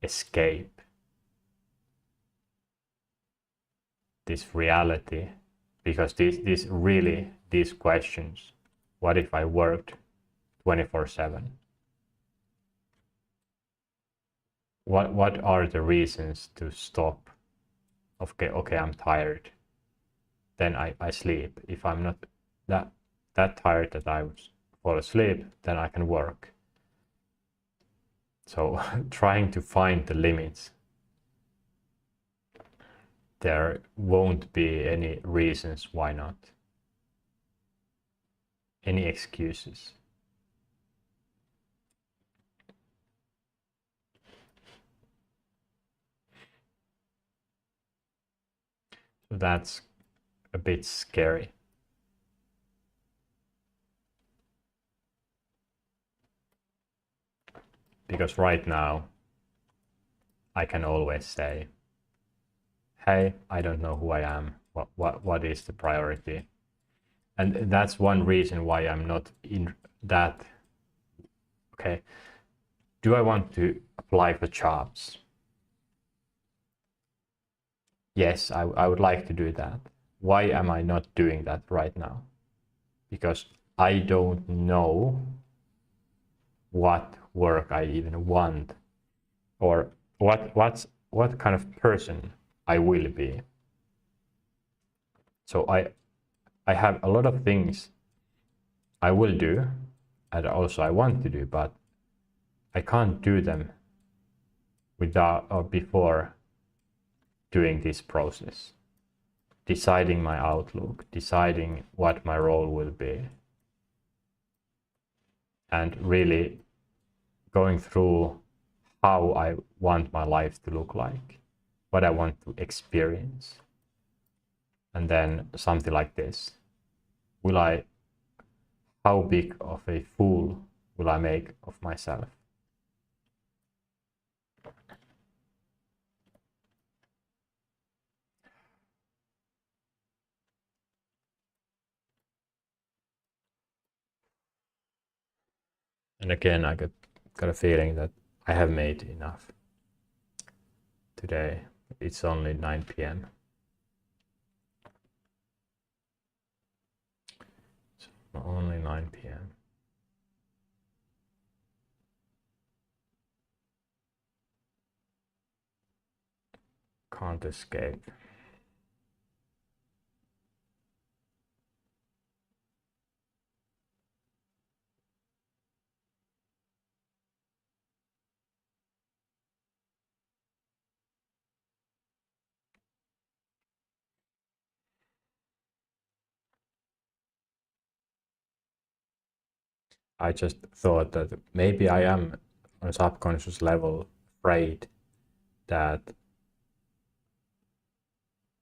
A: escape this reality, because these questions, what if I worked 24/7? What are the reasons to stop? Okay, I'm tired. Then I sleep. If I'm not that tired that I would fall asleep, then I can work. So trying to find the limits, there won't be any reasons why not. Any excuses. So that's a bit scary. Because right now, I can always say, hey, I don't know who I am. What is the priority? And that's one reason why I'm not in that. Okay, do I want to apply for jobs? Yes, I would like to do that. Why am I not doing that right now? Because I don't know what work I even want, or what kind of person I will be. So I have a lot of things I will do, and also I want to do, but I can't do them without or before doing this process, deciding my outlook, deciding what my role will be, and really going through how I want my life to look like, what I want to experience. And then something like this. How big of a fool will I make of myself? And again, I got a feeling that I have made enough. today. It's only 9 p.m. So only 9 p.m. Can't escape. I just thought that maybe I am on a subconscious level afraid that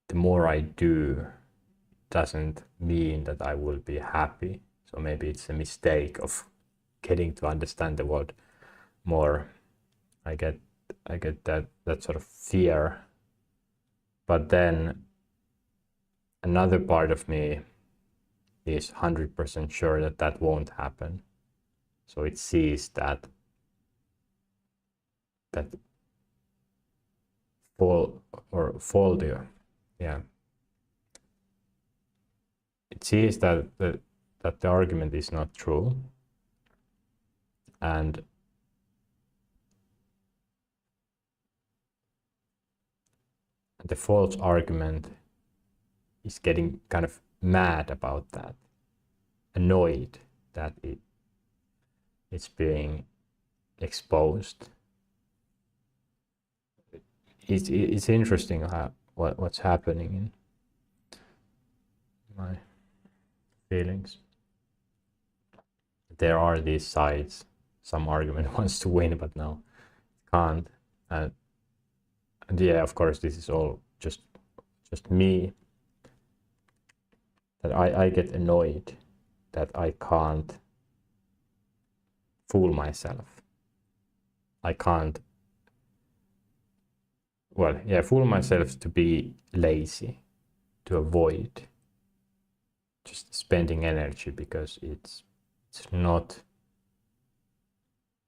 A: the more I do doesn't mean that I will be happy. So maybe it's a mistake of getting to understand the world more. I get that sort of fear. But then another part of me is 100% sure that that won't happen. So it sees that faulty, yeah. It sees that the argument is not true, and the false argument is getting kind of mad about that, annoyed that it's being exposed. It's interesting how what's happening in my feelings. There are these sides. Some argument wants to win, but no, can't. And yeah, of course, this is all just me. That I get annoyed that I can't fool myself. I can't, well, yeah, fool myself to be lazy, to avoid just spending energy, because it's not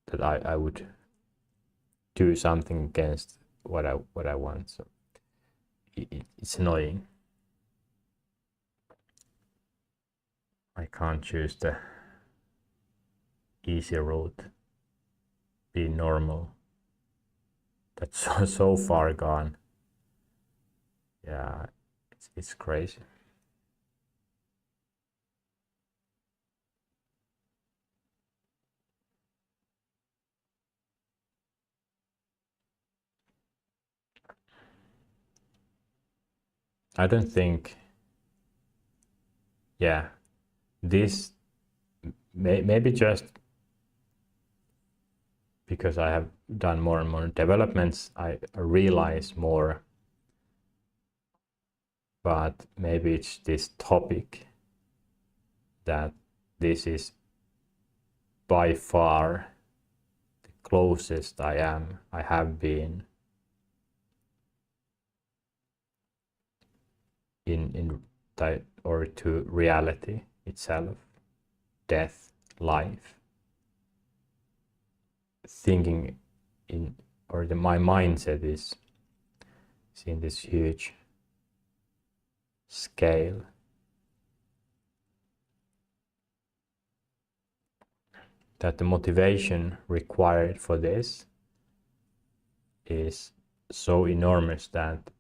A: that I would do something against what I want. So it's annoying. I can't choose the easy route, be normal. That's so far gone. Yeah, it's crazy. I don't think, yeah, this maybe just because I have done more and more developments, I realize more, but maybe it's this topic that this is by far the closest I have been in or to reality itself, death, life, thinking in, or my mindset is in this huge scale. That the motivation required for this is so enormous that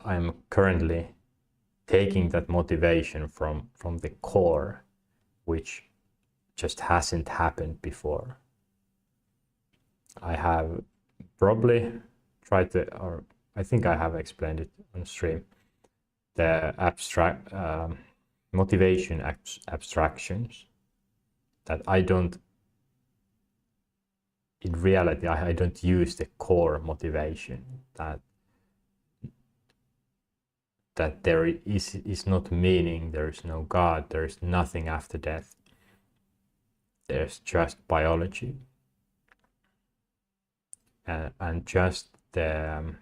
A: I'm currently taking that motivation from the core, which just hasn't happened before. I have probably tried to, or I think I have explained it on stream, the abstract motivation abstractions that I don't, in reality, I don't use the core motivation that there is not meaning, there is no God, there is nothing after death. There's just biology, and just the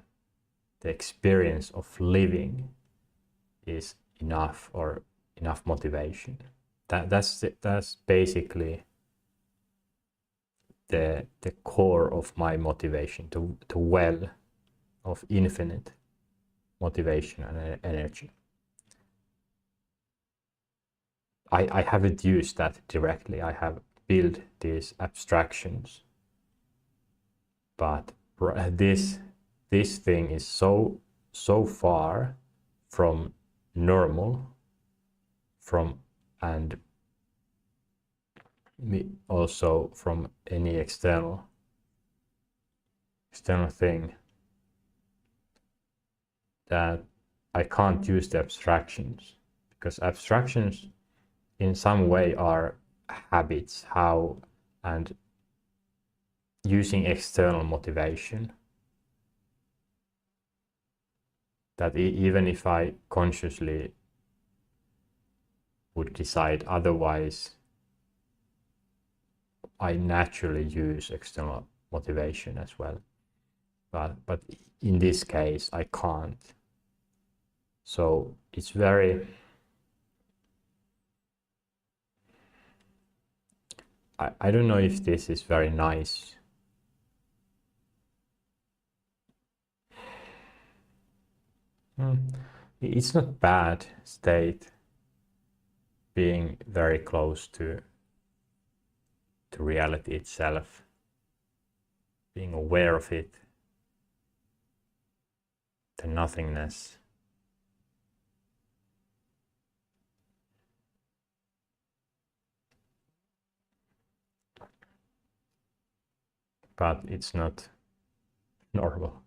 A: experience of living is enough, or enough motivation. That's basically the core of my motivation, the well of infinite motivation and energy. I haven't used that directly. I have built these abstractions, but this thing is so far from normal, and also from any external thing, that I can't use the abstractions, because abstractions in some way are habits, and using external motivation, that even if I consciously would decide otherwise, I naturally use external motivation as well. But in this case, I can't. So it's very... I don't know if this is very nice. It's not bad state, being very close to reality itself, being aware of it, the nothingness. But it's not normal.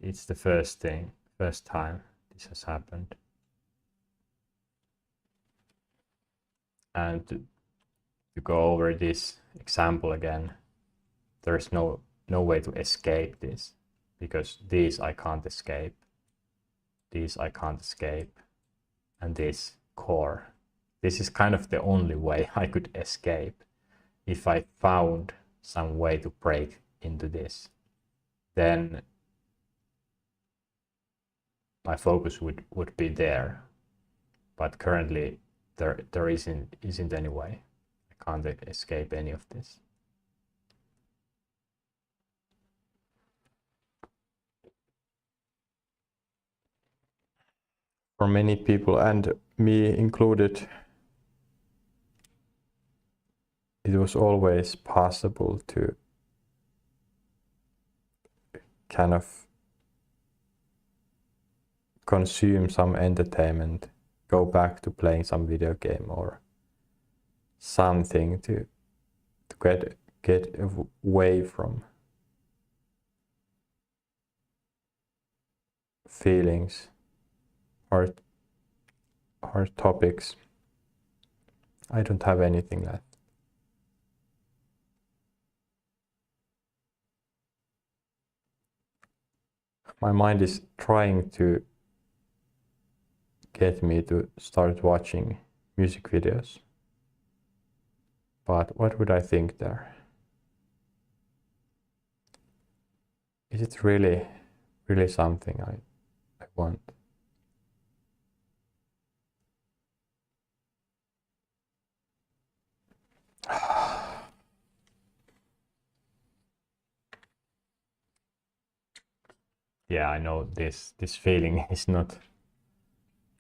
A: It's the first time this has happened. And to go over this example again, there's no way to escape this, because these I can't escape, these I can't escape, and this core. This is kind of the only way I could escape. If I found some way to break into this, then my focus would be there. But currently there isn't any way. I can't escape any of this. For many people, and me included, it was always possible to kind of consume some entertainment, go back to playing some video game or something to get away from feelings or topics. I don't have anything left. My mind is trying to get me to start watching music videos. But what would I think there? Is it really something I want? Yeah, I know this feeling is not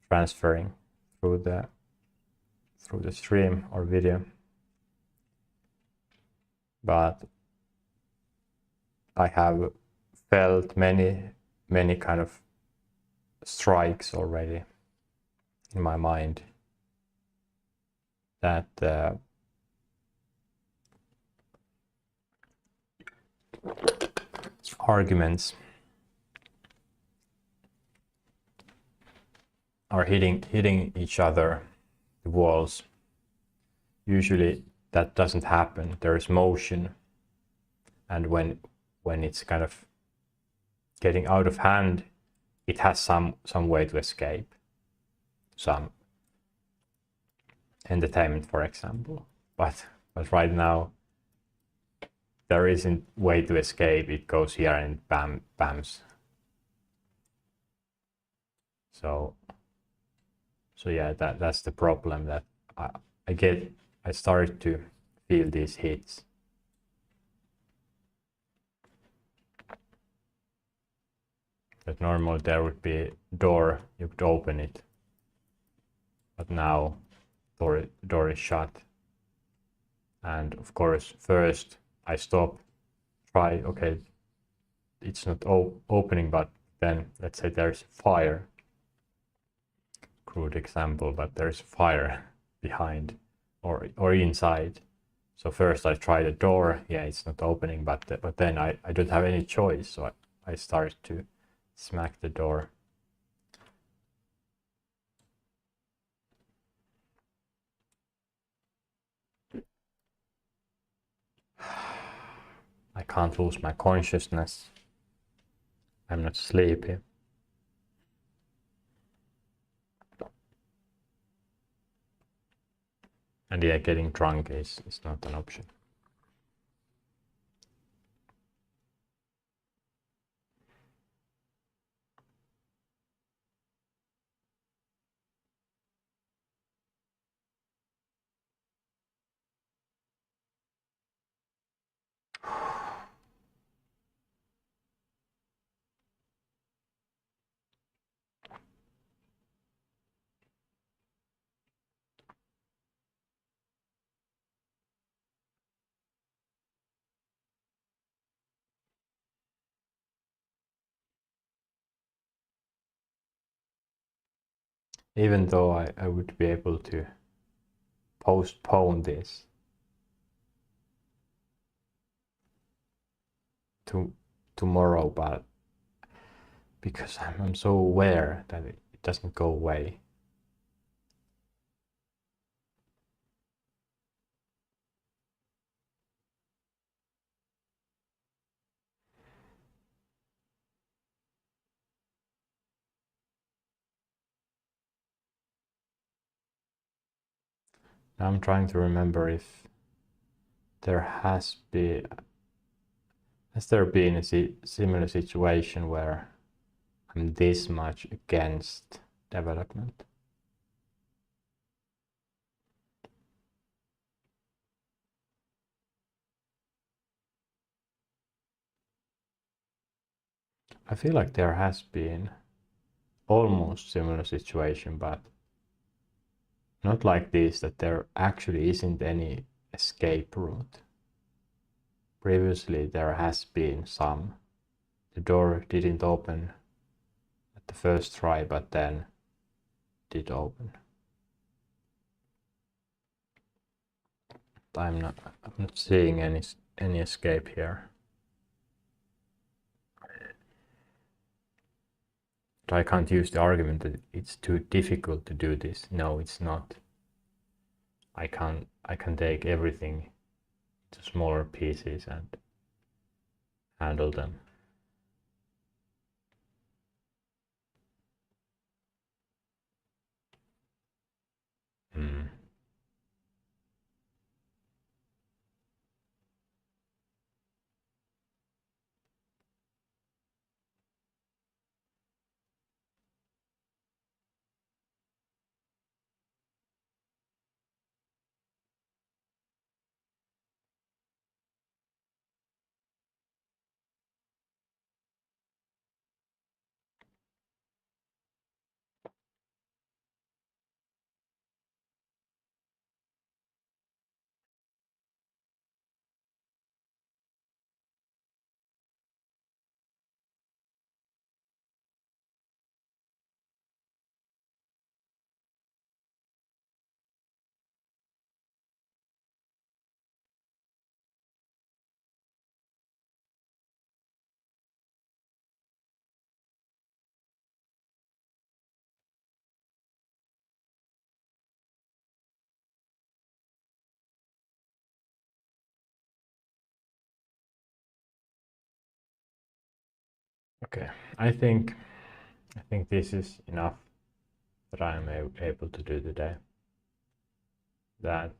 A: transferring through the stream or video, but I have felt many kind of strikes already in my mind that arguments are hitting each other, the walls. Usually that doesn't happen. There is motion, and when it's kind of getting out of hand, it has some way to escape, some entertainment, for example. But right now there isn't way to escape. It goes here and bams. So yeah, that's the problem, that I started to feel these hits That normally there would be a door, you could open it, but now door is shut. And of course, first I stop, try, okay, it's not opening, but then let's say there's fire. Crude example, but there's fire behind or inside. So first I try the door, yeah, it's not opening, but then I don't have any choice, so I start to smack the door. I can't lose my consciousness. I'm not sleepy. And yeah, getting drunk is not an option. Even though I would be able to postpone this to tomorrow, but because I'm so aware that it doesn't go away. Now I'm trying to remember if there has there been a similar situation where I'm this much against development? I feel like there has been almost similar situation, but not like this, that there actually isn't any escape route. Previously there has been some. The door didn't open at the first try, but then did open. I'm not seeing any escape here. But I can't use the argument that it's too difficult to do this. No, it's not. I can take everything to smaller pieces and handle them. Mm. Okay, I think this is enough that I am able to do today. That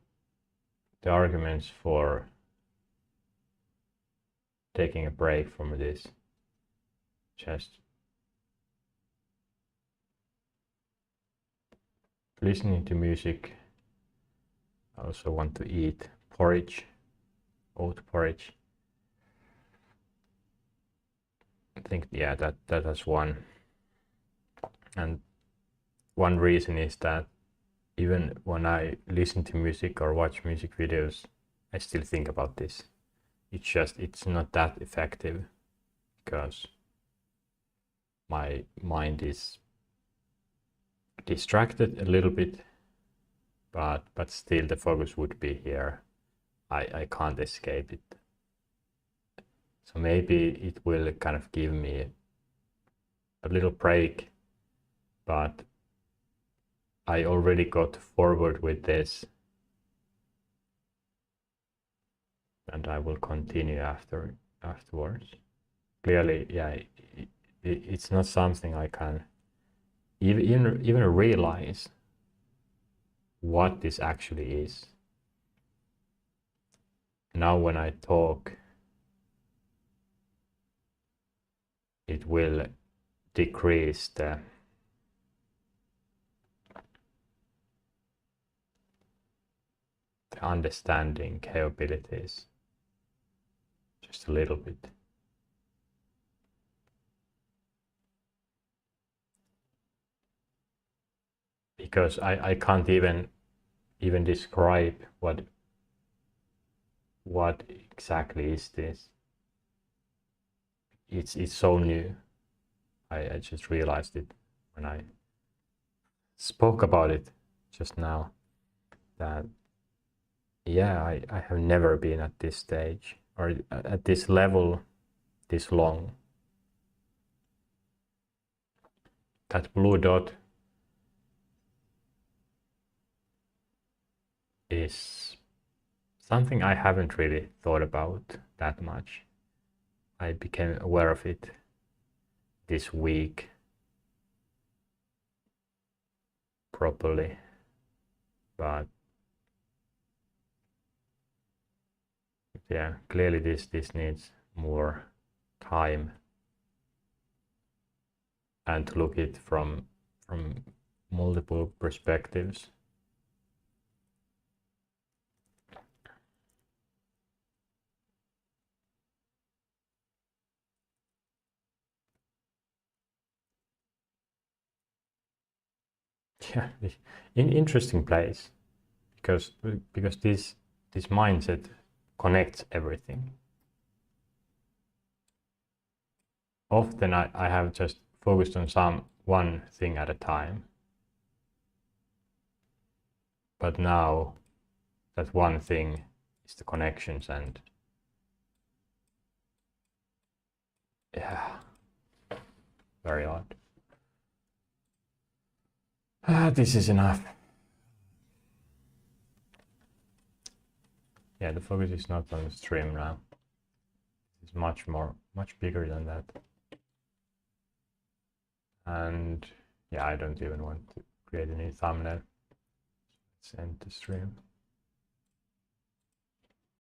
A: the arguments for taking a break from this, just listening to music. I also want to eat porridge, oat porridge. think, yeah, that has one. And one reason is that even when I listen to music or watch music videos, I still think about this. It's not that effective because my mind is distracted a little bit, but still the focus would be here. I can't escape it. So maybe it will kind of give me a little break, but I already got forward with this, and I will continue afterwards. Clearly, yeah, it's not something I can even realize what this actually is. Now when I talk, it will decrease the understanding capabilities just a little bit. Because I can't even describe what exactly is this. It's so new. I just realized it when I spoke about it just now, that yeah, I have never been at this stage or at this level this long. That blue dot is something I haven't really thought about that much. I became aware of it this week properly, but yeah, clearly this needs more time and to look it from multiple perspectives. Yeah, interesting place, because this mindset connects everything. Often I have just focused on one thing at a time, but now that one thing is the connections, and yeah, very odd. This is enough. Yeah, the focus is not on the stream now. It's much bigger than that. And yeah, I don't even want to create a new thumbnail. Let's end the stream.